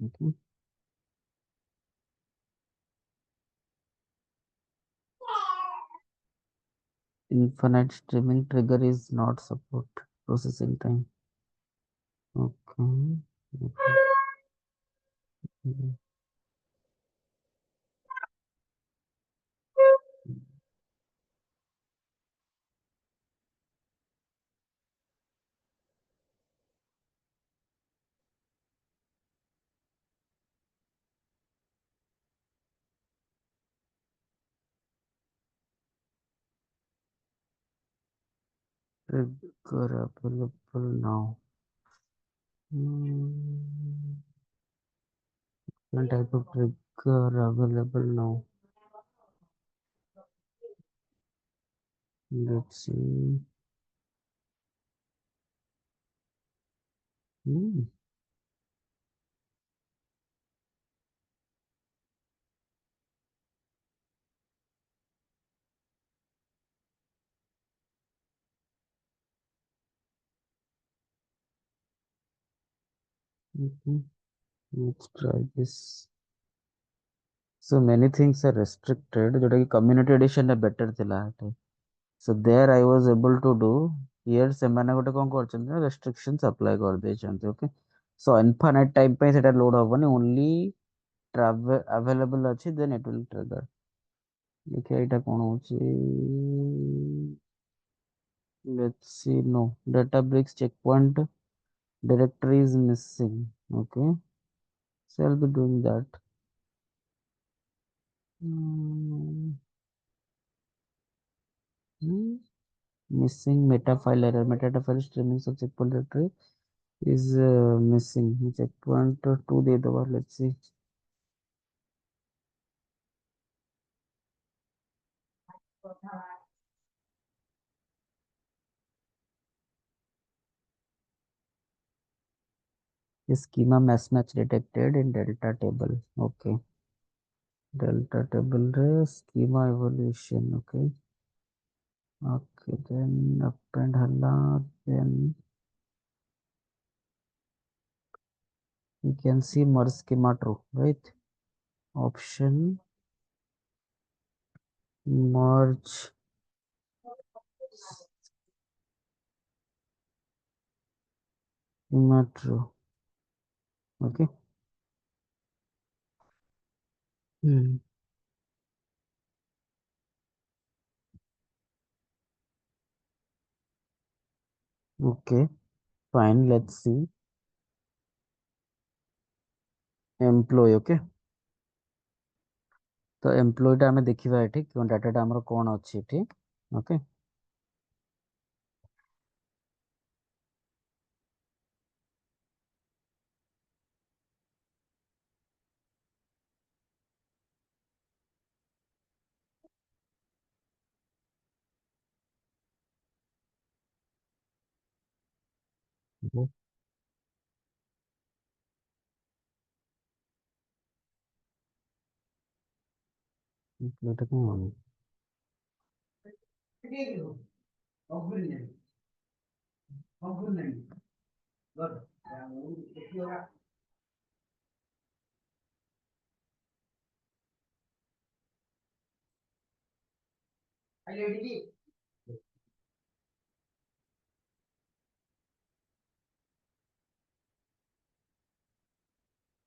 okay. Infinite streaming trigger is not support processing time. Okay. Trigger available now. One type of trigger available now. Let's see. Hmm. Okay. Let's try this. So many things are restricted. जोटा कि community edition है better थिला है. So there I was able to do. Here ସେମାନେ ଗୋଟେ କଣ କରିଛନ୍ତି ନା restrictions apply କରିଦେଇଛନ୍ତି. Okay. So infinite time ପାଇଁ ସେଟା load ହବନି. Only travel available ଅଛି then it will trigger. देखिए ଏଇଟା କଣ ହଉଛି. Let's see. No databricks checkpoint directory is missing. Okay. So I'll be doing that. Hmm. Hmm. Missing meta file error. Metadata file streaming of checkpoint directory is missing. Checkpoint 2 दे दो. Let's see. Schema mismatch detected in delta table. Okay. Delta table re schema evaluation. Okay. Okay. Then append hala. Then you can see merge schema true. Right. Option merge schema true. Okay. Hmm. Okay. Fine. Let's see. Employee. Okay. तो एम्प्लॉयटा आम देखा ये data आमर कौन अच्छी ये okay एम्प्लॉयटा कौन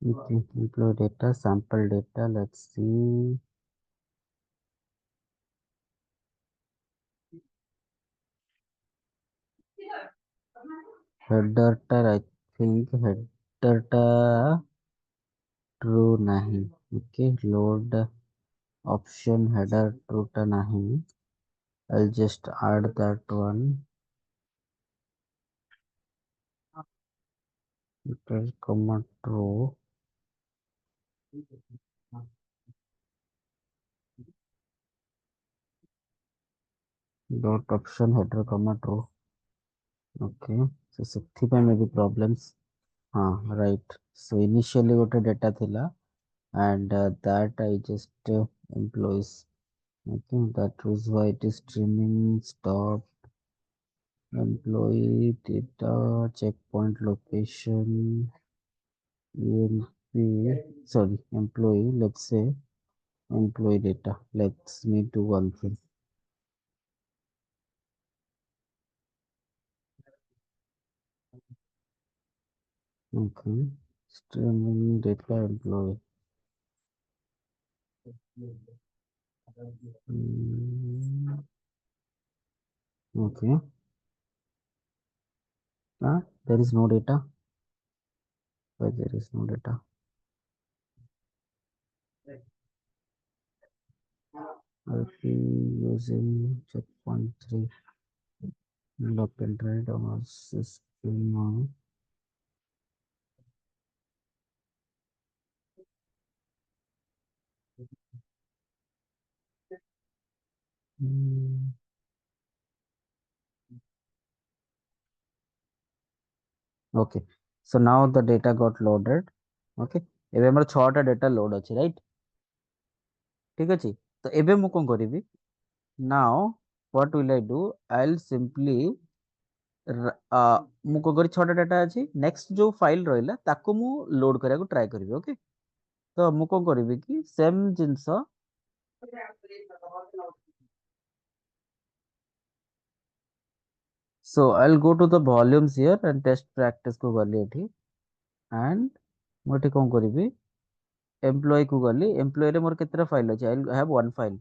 employee data sample data let's see हेडरटा आई थिंक हेडरटा ट्रू नहीं okay load option header true टा नहीं I'll just add that one header comma true dot option header comma true. Okay, so ସେଥିପାଇଁ maybe problems. Right. So initially ଗୋଟେ data ଥିଲା and that I just employees. Okay, that was why it is streaming stop employee data checkpoint location EMP, sorry, employee, let's say employee data. Let's me do one thing. Okay, streaming data employee. Okay, there is no data. Why there is no data? I'll be using checkpoint 3 and open right on our system now. Okay, so now the data got loaded. Okay, ଏବେ ଆମର 6ଟା data load ଅଛି, right? ଠିକ ଅଛି, ତ ଏବେ ମୁଁ କଣ କରିବି? Now what will I do? I'll simply ମୁଁ କଣ କରି 6ଟା data ଅଛି, next ଯୋଉ file ରହିଲା ତାକୁ ମୁଁ load କରିବାକୁ try କରିବି। ଓକେ, ତ ମୁଁ କଣ କରିବି କି same ଜିନିଷ so I'll go to the volumes here and test practice को गली एठी and ମୁଁ ଏଠି କଣ କରିବି employee को गली employee रे मोर केतेटा फाइल अछि I have one file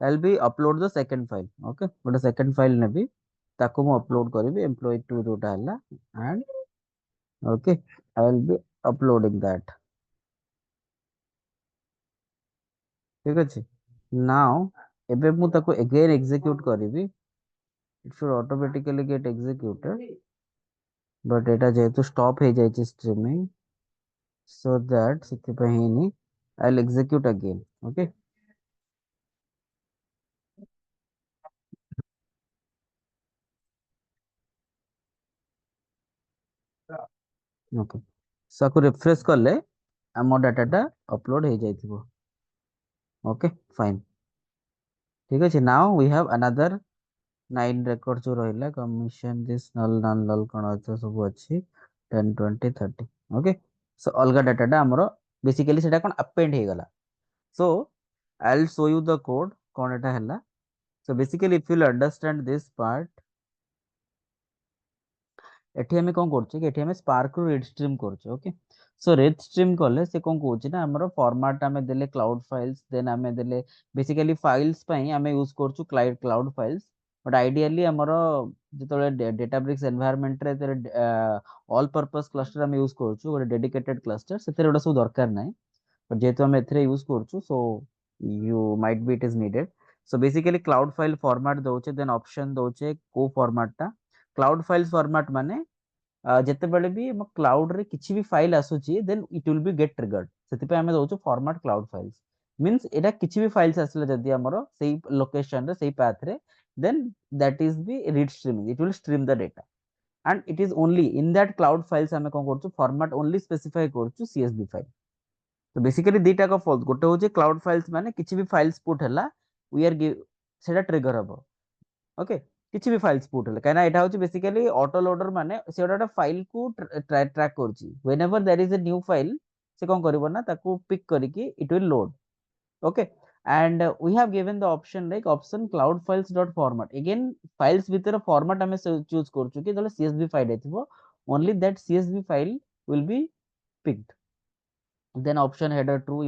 I'll be upload the second file okay ଗୋଟେ second file ନେବି ତାକୁ ମୁଁ upload କରିବି employee2 ଯୋଉଟା ହେଲା and okay I will be uploading that ठीक अछि now ଏବେ ମୁଁ ତାକୁ again execute କରିବି it should automatically get executed but ଏଟା ଯେହେତୁ stop ହେଇ ଯାଇଛି streaming so that ସେଥିପାଇଁ ହେଇନି I'll execute again okay okay so aku refresh କଲେ ଆମ data ଟା upload ହେଇ ଯାଇଥିବ okay fine ठीक ଅଛି now we have another 9 record जो ରହିଲା commission this null null null କଣ ଅଛି ସବୁ ଅଛି 10 20 30 okay so ଅଲଗା data ଟା ଆମର basically ସେଟା କଣ append ହେଇଗଲା so I'll show you the code କଣ ଏଟା ହେଲା so basically if you'll understand this part ଏଠି ଆମେ କଣ କରୁଛେ କି ଏଠି ଆମେ ସ୍ପାର୍କ ରୁ ରିଡ୍ ଷ୍ଟ୍ରିମ୍ କରୁଛେ ଓକେ ସୋ ରିଡ୍ ଷ୍ଟ୍ରିମ୍ କଲେ ସେ କଣ କହୁଛି ନା ଆମର ଫର୍ମାଟ ଆମେ ଦେଲେ କ୍ଲାଉଡ ଫାଇଲ୍ସ ଦେନ୍ ଆମେ ଦେଲେ ବେସିକାଲି ଫାଇଲ୍ସ ପାଇଁ ଆମେ ୟୁଜ କରୁଛୁ କ୍ଲାଉଡ ଫାଇଲ୍ସ ବଟ୍ ଆଇଡିଆଲି ଆମର ଯେତେବେଳେ ଡେଟାବ୍ରିକ୍ସ ଏନଭାୟରନମେଣ୍ଟ ରେ ଅଲ୍ ପର୍ପସ୍ କ୍ଲଷ୍ଟର ଆମେ ୟୁଜ କରୁଛୁ ଗୋଟେ ଡେଡିକେଟେଡ୍ କ୍ଲଷ୍ଟର ସେଥିରେ ଗୋଟେ ସବୁ ଦରକାର ନାହିଁ ବଟ୍ ଯେହେତୁ ଆମେ ଏଥିରେ ୟୁଜ କରୁଛୁ so you might be it is needed so basically cloud file format ଦଉଛେ ଦେନ୍ ଅପସନ ଦଉଛେ କୋଉ ଫର୍ମାଟଟା କ୍ଲାଉଡ ଫାଇଲ୍ସ ଫର୍ମାଟ ମାନେ ଯେତେବେଳେ ବି ଆମ କ୍ଲାଉଡ ରେ କିଛି ବି ଫାଇଲ ଆସୁଛି ଦେନ୍ ଇଟ୍ ୱିଲ୍ ବି ଗେଟ୍ ଟ୍ରିଗର୍ଡ ସେଥିପାଇଁ ଆମେ ଦଉଛୁ ଫର୍ମାଟ କ୍ଲାଉଡ ଫାଇଲ୍ସ ମିନ୍ସ ଏଟା କିଛି ବି ଫାଇଲ୍ସ ଆସିଲା ଯଦି ଆମର ସେଇ ଲୋକେସନ ରେ ସେଇ ପାଥ ରେ then that is be read streaming it will stream the data and it is only in that cloud files ଆମେ କଣ କରୁଛୁ ଫର୍ମାଟ only specify କରୁଛୁ CSV ଫାଇଲ ତ ବେସିକାଲି ଦିଟା ଯାକ ଫଲ୍ସ ଗୋଟେ ହଉଛି କ୍ଲାଉଡ ଫାଇଲ୍ସ ମାନେ କିଛି ବି ଫାଇଲ୍ସ ପୁଟ୍ ହେଲା we are ସେଟା ଟ୍ରିଗର ହବ ଓକେ କିଛି ବି ଫାଇଲ୍ସ ପୁଟ୍ ହେଲେ କାହିଁକିନା ଏଇଟା ହଉଛି ବେସିକାଲି ଅଟୋ ଲୋଡର ମାନେ ସେ ଗୋଟେ ଫାଇଲ କୁ ଟ୍ରାକ୍ କରୁଛି whenever ever there is a new file ସେ କଣ କରିବ ନା ତାକୁ ପିକ୍ କରିକି it will load okay and we have given the option like option cloud files dot format again files ଭିତରେ format ଆମେ ଚୁଜ କରୁଛୁ କି ଯେତେବେଳେ CSV ଫାଇଲ ହେଇଥିବ only that CSV file will be picked then option header true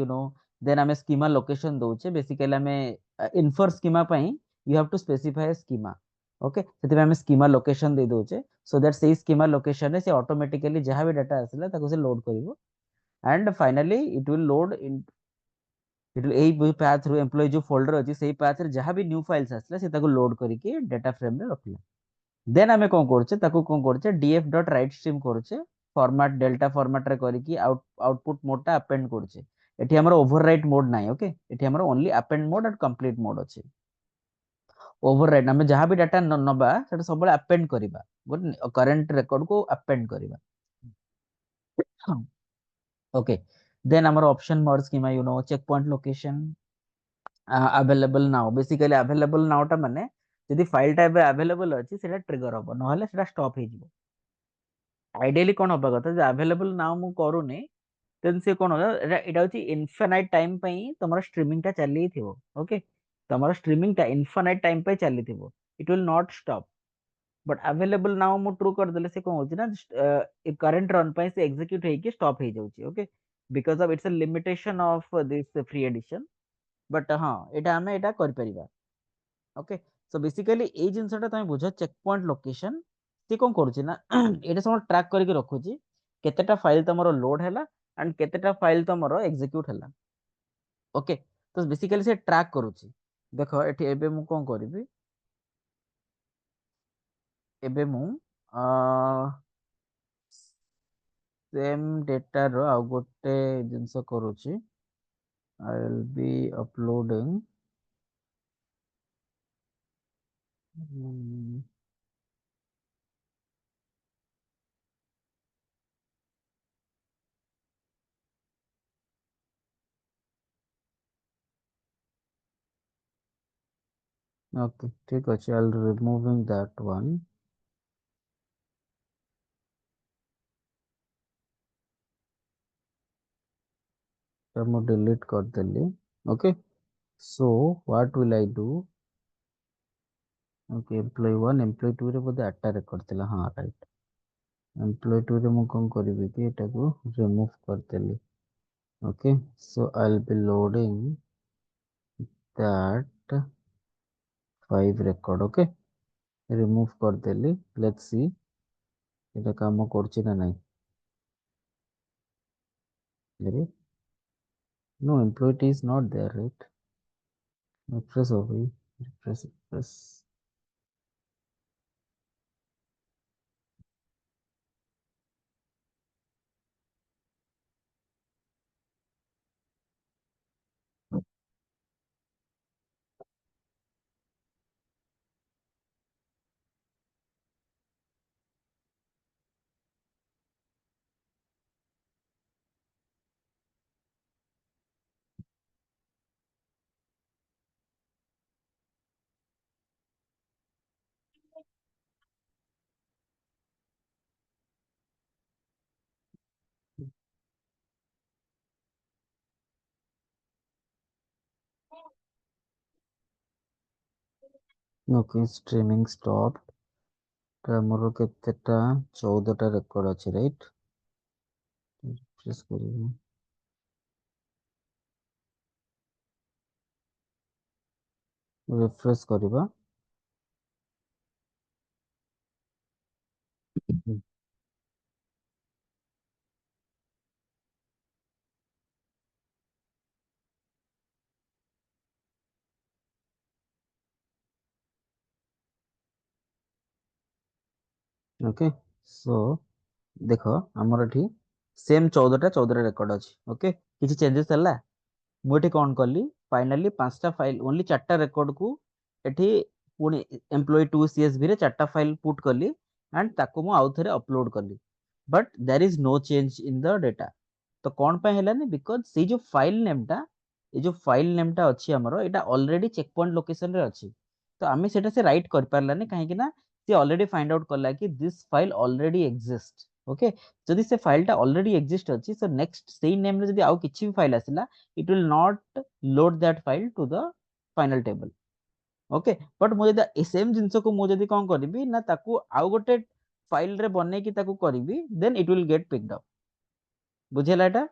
then ଆମେ schema location ଦଉଛେ basically ଆମେ infer schema ପାଇଁ you have to specify a schema okay ସେଥିପାଇଁ ଆମେ schema location ଦେଇ ଦଉଛେ so that ସେଇ schema location ରେ ସେ automatically ଯାହା ବି data ଆସିଲା ତାକୁ ସେ load କରିବ and finally it will load in ଏଇ path ରୁ employee ଯୋଉ folder ଅଛି ସେଇ path ରେ ଯାହା ବି new files ଆସିଲା ସେ ତାକୁ load କରିକି data frame ରେ ରଖିଲା then ଆମେ କଣ କରୁଛେ ତାକୁ କଣ କରୁଛେ df.write stream କରୁଛେ फॉर्मेट डेल्टा फॉर्मेट रे करिकी आउटपुट मोड टा अपेंड करछे एठी हमर ओवरराइट मोड नाही ओके एठी हमर only append mode and complete mode अछि ओवरराइट हमें जहां भी डाटा नबा सेटा सब अपेंड करिबा गुड करंट रिकॉर्ड को अपेंड करिबा ओके देन हमर ऑप्शन मर्ज किमा you know checkpoint location available now basically available now टा माने यदि फाइल टा अवेलेबल अछि सेटा ट्रिगर हो नहले सेटा स्टॉप हे जिवो आइडियली कोन होबा कथा जे अवेलेबल नाउ मु करूनी देन से कोन हो एटा होची इनफाइनाइट टाइम पई तमरो स्ट्रीमिंग टा चली थिवो ओके तमरो स्ट्रीमिंग टा इनफाइनाइट टाइम पे चली थिवो it will not stop but available now मु ट्रू कर देले से कोन होची ना करंट रन पे से एग्जीक्यूट हे कि स्टॉप हे जाउची okay because of it's a limitation of this free edition but हाँ एटा हमें एटा कर परिबा ओके सो बेसिकली ए जिंसटा तमे बुझ चेक पॉइंट लोकेशन से कोन करूची ना एटा सब ट्रैक करके रखुची केतेटा फाइल तमरो लोड हैला एंड केतेटा फाइल तमरो एग्जीक्यूट हैला ओके तो बेसिकली से ट्रैक करूची देखो एठी एबे मु कोन करबी एबे मु सेम डेटा रो आ गोटे जिंस करूची I will be uploading okay ठीक अछि I will removing that one तो मु डिलीट कर देली okay so what will I do okay employee 1 employee 2 रे बोधे 8 टा रेकॉर्ड थिला हां राइट एम्प्लॉय 2 रे मु कोन करबी कि एटा को रिमूव कर देली okay so I will be loading that 5 record okay remove कर देली लेट्स सी एटा काम करछि ना नहीं अरे no employee is not there right refresh हो गई रिफ्रेश ओके स्ट्रीमिंग स्टॉप मोर केतेटा 14 टा रेकॉर्ड अछि राइट रिफ्रेश करिबो रिफ्रेश करिबा ओके सो देखो हमर एठी सेम 14 टा 14 रेकॉर्ड अछि ओके किछि चेंजेस हला मु एठी कोन करली फाइनली पांचटा फाइल ओनली चारटा रेकॉर्ड को एठी पुनी एम्प्लॉय 2 सीएसवी रे चारटा फाइल पुट करली एंड ताको मु आउ थरे अपलोड करली but there is no change in the data तो कोन पे हेलानी बिकॉज़ से जो फाइल नेम टा ए जो फाइल नेम टा अछि हमरो एटा ऑलरेडी चेक पॉइंट लोकेशन रे अछि तो आमे सेटा से राइट कर परलानी काहे कि ना से ऑलरेडी फाइंड आउट करला कि this file already exist okay जदि से फाइल टा ऑलरेडी एग्जिस्ट अछि सो नेक्स्ट सेम नेम रे जदि आउ किछि भी file आसिला it will not load that file to the final table okay but मु जदि सेम जिंस को मु जदि कोन करबी ना ताकू आउ गोटे फाइल रे बनै कि ताकू करबी then it will get picked up बुझेला एटा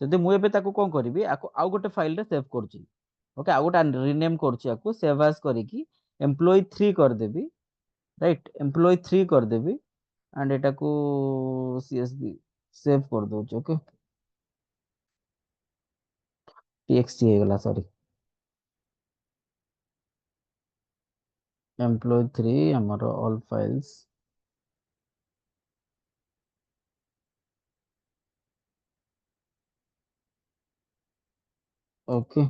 जदि मु एबे ताकू कोन करबी आउ गोटे फाइल रे सेव करछि ओके आउ गोटे रीनेम करछि आकू सेव एज करिकी एम्प्लॉय 3 कर देबी राइट एम्प्लॉय 3 कर देबी एंड एटा को सीएसवी सेव कर दोछ ओके टीएक्सटी हे गला सॉरी एम्प्लॉय 3 हमारा ऑल फाइल्स ओके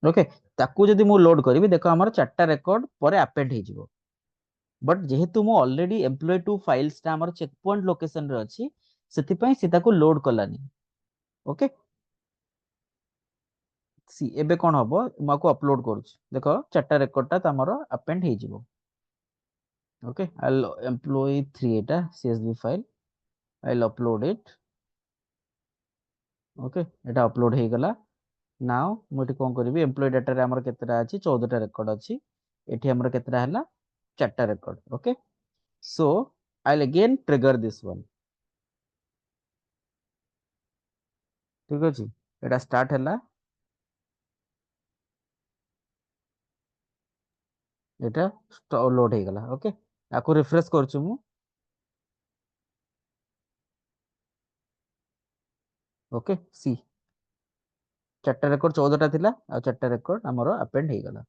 ओके ताकू जदि मु लोड करी देखो हमर चारटा रेकॉर्ड पर अपेंड हे जिवो बट जेहेतु मु ऑलरेडी एम्प्लॉय टू फाइल्स टा हमर चेक पॉइंट लोकेशन रे अछि सेति पई से ताकू लोड कलानी ओके सी एबे कोन हबो माको अपलोड करूछ देखो चारटा रेकॉर्ड टा तमरो अपेंड हे जिवो okay I employ 3 Etah CSV file I upload it okay Etah upload हे गला नाउ मुझे कौन करी एम्प्लॉय डाटा रे हमर केतेटा अछि 14टा रेकॉर्ड अछि एठी हमर केतेटा हला चारटा record okay so I will again trigger this one ठीक अछि एटा स्टार्ट हला एटा लोड हे गला ओके आको रिफ्रेश करछु मु ओके सी चारटा रेकॉर्ड 14टा थिला आ चारटा रेकॉर्ड हमर अपेंड हे गला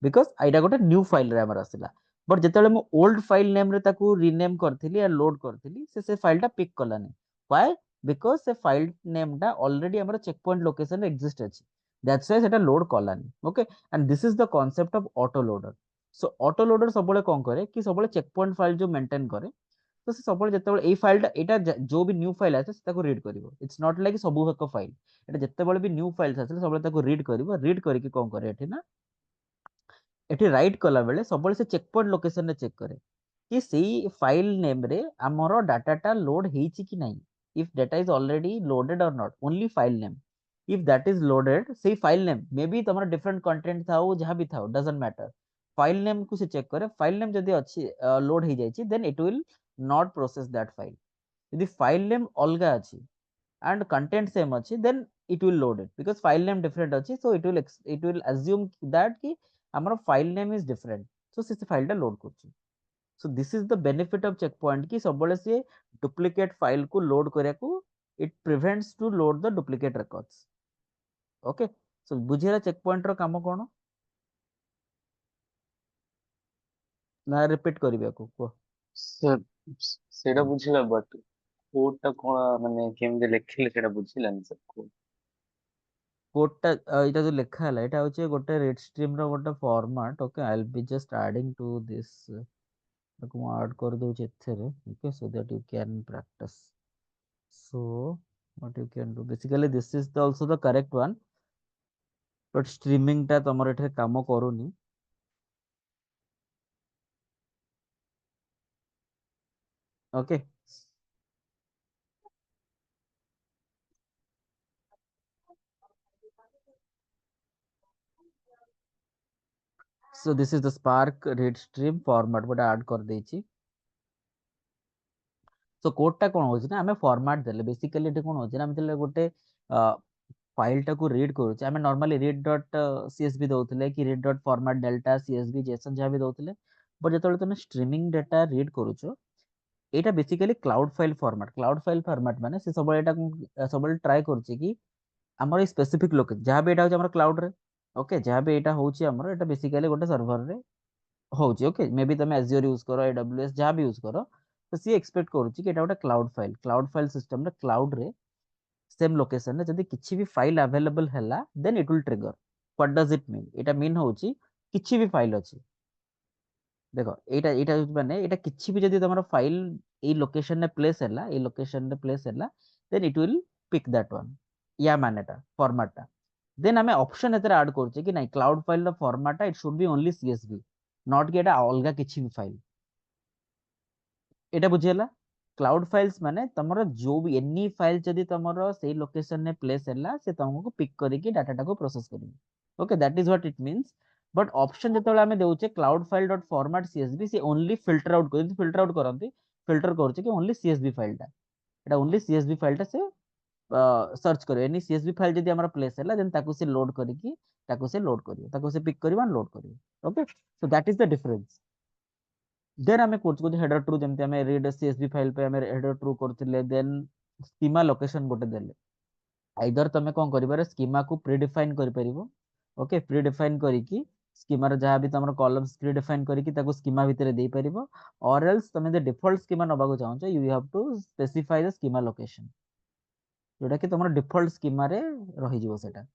बिकॉज आइडा गोटे न्यू फाइल रे हमर आसिला बट जेतेले मु ओल्ड फाइल नेम रे ताकू रीनेम करथिली या लोड करथिली से फाइल टा पिक कलानी व्हाई बिकॉज से फाइल नेम टा ऑलरेडी हमर चेक पॉइंट लोकेशन रे एग्जिस्ट अछि दैट्स व्हाई सेटा load Kalani okay and this is the concept of auto loader so auto loader सबले कोन करे कि सबले चेक पॉइंट फाइल जो मेंटेन करे तो से सबले जेतेबेले एई फाइल एटा जो भी न्यू फाइल आसे ताको रीड करिवो इट्स नॉट लाइक सबु एक फाइल एटा जेतेबेले भी न्यू फाइल्स आसे सबले ताको रीड करिवो रीड करके कोन करे एठी ना एठी राइट कला बेले सबले से चेक पॉइंट लोकेशन रे चेक करे कि सेई फाइल नेम रे हमरो डाटाटा लोड हेछि कि नाही if data is already loaded or not only file name if that is loaded सेई फाइल नेम मे बी तमरो डिफरेंट कंटेंट थाओ जहां भी थाओ डजंट मैटर फाइल नेम को से चेक करे फाइल नेम जदी अछि लोड हे जायछि then it will not process that file यदि फाइल नेम अलगा अछि and content same अच्छी then it will load it because file name different अच्छी so it will assume that कि हमारा file name is different so से file टा load करछि so this is the benefit of checkpoint कि सब बड़े से duplicate file को load करे को it prevents to load the duplicate records okay so बुझेरा checkpoint रो काम कोन ना रिपीट करिवे को को ସେ ସେଇଟା ବୁଝିଲା ବଟ୍ କୋଡ୍ ଟା କଣ ମାନେ କେମିତି ଲେଖିଲେ ସେଇଟା ବୁଝିଲାନି ସାର୍ କୋଡ୍। कोडटा एटा जो लेखा हला एटा होचे गोटे रीड स्ट्रीम रो गोटे format okay I will be just adding to this ताको ऐड कर दउचे एथरे okay so that you can practice so what you can do basically this is the also the correct one but streaming टा तमर एठे काम करूनी okay so this is the spark read stream format but add कर देछि so code टा कोन होछि ना हमें format देले बेसिकली एठे कोन होछि ना हम देले गोटे फाइल टा को रीड करू आम नॉर्मली रीड डॉट सीएसवी दउतले कि read dot format delta CSV Jason जहाँ भी दउतले बट जेतले तुम स्ट्रीमिंग डाटा रीड करूछो एटा बेसिकली क्लाउड फाइल फॉर्मेट माने से सब एटा सब ट्राई करछि कि हमर स्पेसिफिक लोकेशन जहाँ भी एटा होछि हमर क्लाउड रे ओके जहाँ भी एटा होछि हमर एटा बेसिकली गोटे सर्वर रे होछि ओके मे बी तमे एज्योर यूज करो एडब्ल्यूएस जहाँ भी यूज करो तो सी एक्सपेक्ट करूछि कि एटा गोटे क्लाउड फाइल सिस्टम रे क्लाउड रे सेम लोकेशन रे जदी किछि भी फाइल अवेलेबल हैला then it will trigger what does it mean एटा मीन होछि किछि भी फाइल अछि देखो एटा एटा माने एटा किछि भी जदी तमरो फाइल ए लोकेशन रे प्लेस हैला ए लोकेशन रे प्लेस हैला then it will pick that one या मानेटा फॉर्मेटटा देन हमें ऑप्शन एतरे ऐड करछि कि नहीं क्लाउड फाइल रो फॉर्मेटटा it should be only CSV not कि एटा अलगा किछि भी फाइल एटा बुझियला क्लाउड फाइल्स माने तमरो जो भी एनी फाइल जदी तमरो सेही लोकेशन ने प्लेस हैला से तुमको पिक करिके डाटा को प्रोसेस करिवे okay that is what it means but option जेतेबेले हमें देउचे cloud file dot format CSV से ओनली फिल्टर आउट करंती फिल्टर करचे कि ओनली सीएसवी फाइल टा एटा ओनली सीएसवी फाइल टा से सर्च करियो एनी सीएसवी फाइल जदी हमरा प्लेस हैला देन ताको से लोड करिकी ताको से लोड करियो ताको से पिक करियो लोड करियो okay so that is the difference then आमे कोच हेडर ट्रू जेमते आमे रीड सीएसवी फाइल पे आमे हेडर ट्रू करथिले देन स्कीमा लोकेशन गोटे देले आइदर तमे कोन करिबारे स्कीमा को प्रीडिफाइन करि परिबो ओके प्रीडिफाइन करिकी स्कीमा रे जहां भी तमरो कॉलम्स प्री डिफाइन करिकि ताको स्कीमा भितरे देई परिबो और एल्स तमे जे डिफॉल्ट स्कीमा नबाको चाहछो you have to specify the schema location जोटा कि तमरो डिफॉल्ट स्कीमा रे रहि जिवो सेटा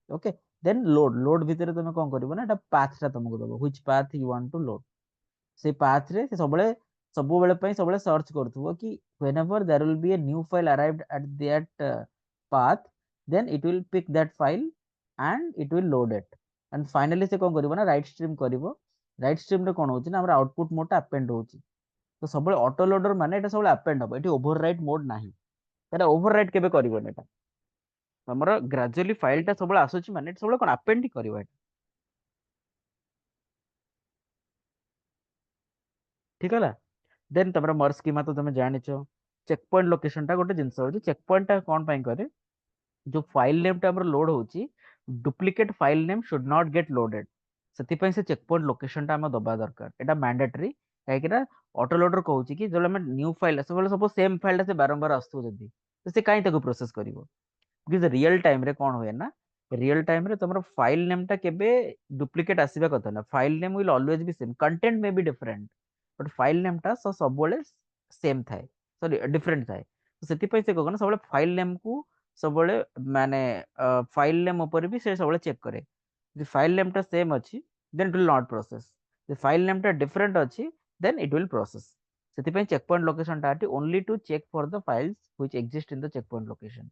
ओके देन लोड भितरे तमे कोन करबो ना एटा पाथ टा तुमको दबो which path you want to load से पाथ रे से सब बेले पई सब बेले सर्च करथुबो कि whenever there will be a new file arrived at that path then it will pick that file and it will load it and finally से कोन करबो ना राइट स्ट्रीम करबो राइट स्ट्रीम रे कोन होची ना हमरा आउटपुट मोड टा अपेंड होची तो सब बेले ऑटो लोडर माने एटा सब बेले अपेंड हबो एटी ओवरराइट मोड नाही एटा ओवरराइट केबे करबो एटा हमर ग्रेजुअली फाइल टा सब बेले आसुची माने सब बेले कोन अपेंड ही करबो एटा ठीक है देन तमरा मर्ज स्कीमा तो तुम जानिचो चेक पॉइंट लोकेशन टा गोटे जिंस होची चेक पॉइंट टा कोन पई करे जो फाइल नेम टा हमर लोड होची duplicate file name should not get loaded सेति पई से चेक पॉइंट लोकेशन टा हम दबा दरकार एटा मैंडेटरी काहे कि ना ऑटो लोडर कहूची कि जब हम न्यू फाइल सब सपोज सेम फाइल टा से बारंबार आस्तु जदी तो से काई ताको प्रोसेस करिवो बिकॉज रियल टाइम रे कोन होय ना रियल टाइम रे तमरो फाइल नेम टा केबे डुप्लीकेट आसीबा कथा ना file name will always be same content may be different but file name टा सब बेले सेम थाए सॉरी डिफरेंट थाए तो सेति पई से कोन सब बेले फाइल नेम को सब बेले माने फाइल नेम ऊपर भी से सब बेले चेक करे जे फाइल नेम टा सेम अछि then it will not process जे फाइल नेम टा डिफरेंट अछि देन इट विल प्रोसेस सेति पई चेक पॉइंट लोकेशन टा only to check for the files which exist in the checkpoint location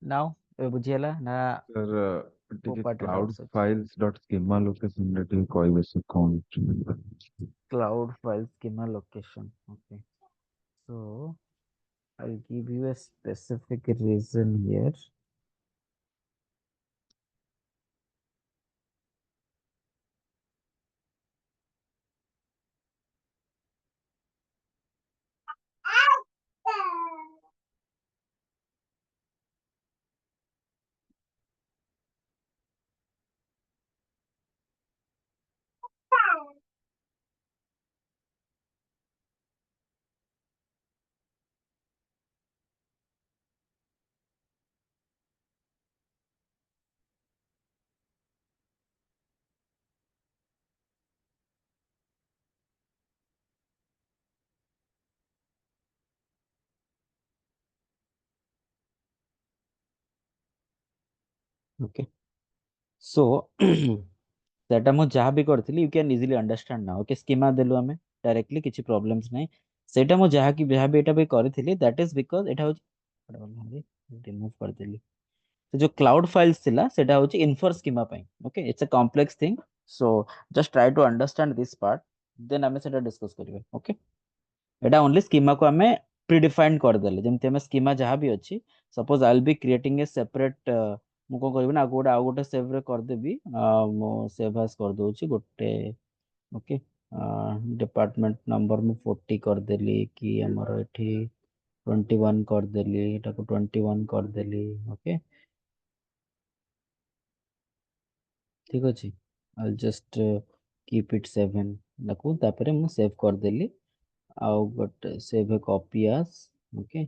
now ए बुझियला ना सर को ଟିକେ पार्ट କ୍ଲାଉଡ୍ डाउट्स ଅଛି ଫାଇଲ୍ସ ଡଟ୍ ସ୍କିମା ଲୋକେସନରେ ଟିକେ କହିବେ ସେ କଣ? cloud file schema location okay so I'll give you a specific reason here okay so सेटा मु जहाँ भी करथिली यू कैन इजीली अंडरस्टैंड ना ओके स्कीमा देलु हमें डायरेक्टली किछि प्रॉब्लम्स नहीं सेटा मु जहाँ भी एटा भी करथिली दैट इज बिकॉज़ एटा हो रिमूव कर देली तो जो क्लाउड फाइल्स थिला सेटा होची इन्फर स्कीमा पई okay it's a complex thing so just try to understand this part then हमें सेटा डिस्कस करिवे ओके एटा ओनली स्कीमा को हमें प्रीडिफाइंड कर देले जेमति हमें स्कीमा जहाँ भी अछि suppose I will be creating a separate मु को करबी ना आउ गोटे सेव रे कर देबी मो सेव एज कर दोची गोटे ओके डिपार्टमेंट नंबर मु 40 कर देली कि हमर एठी 21 कर देली एटा को 21 कर देली ओके ठीक अछि आई जस्ट कीप इट 7 लकू तापरे मु सेव कर देली आउ गोटे save a copy as okay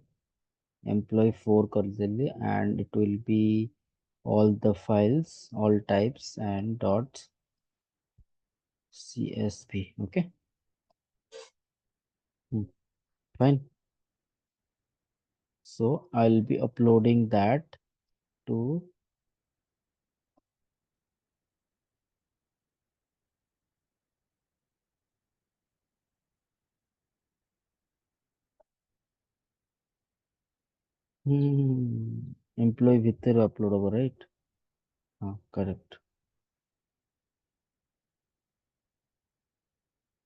employee 4 कर देली and it will be all the files all types and dots csv okay fine so I'll be uploading that to employee ଭିତରେ upload ହବ right ହଁ correct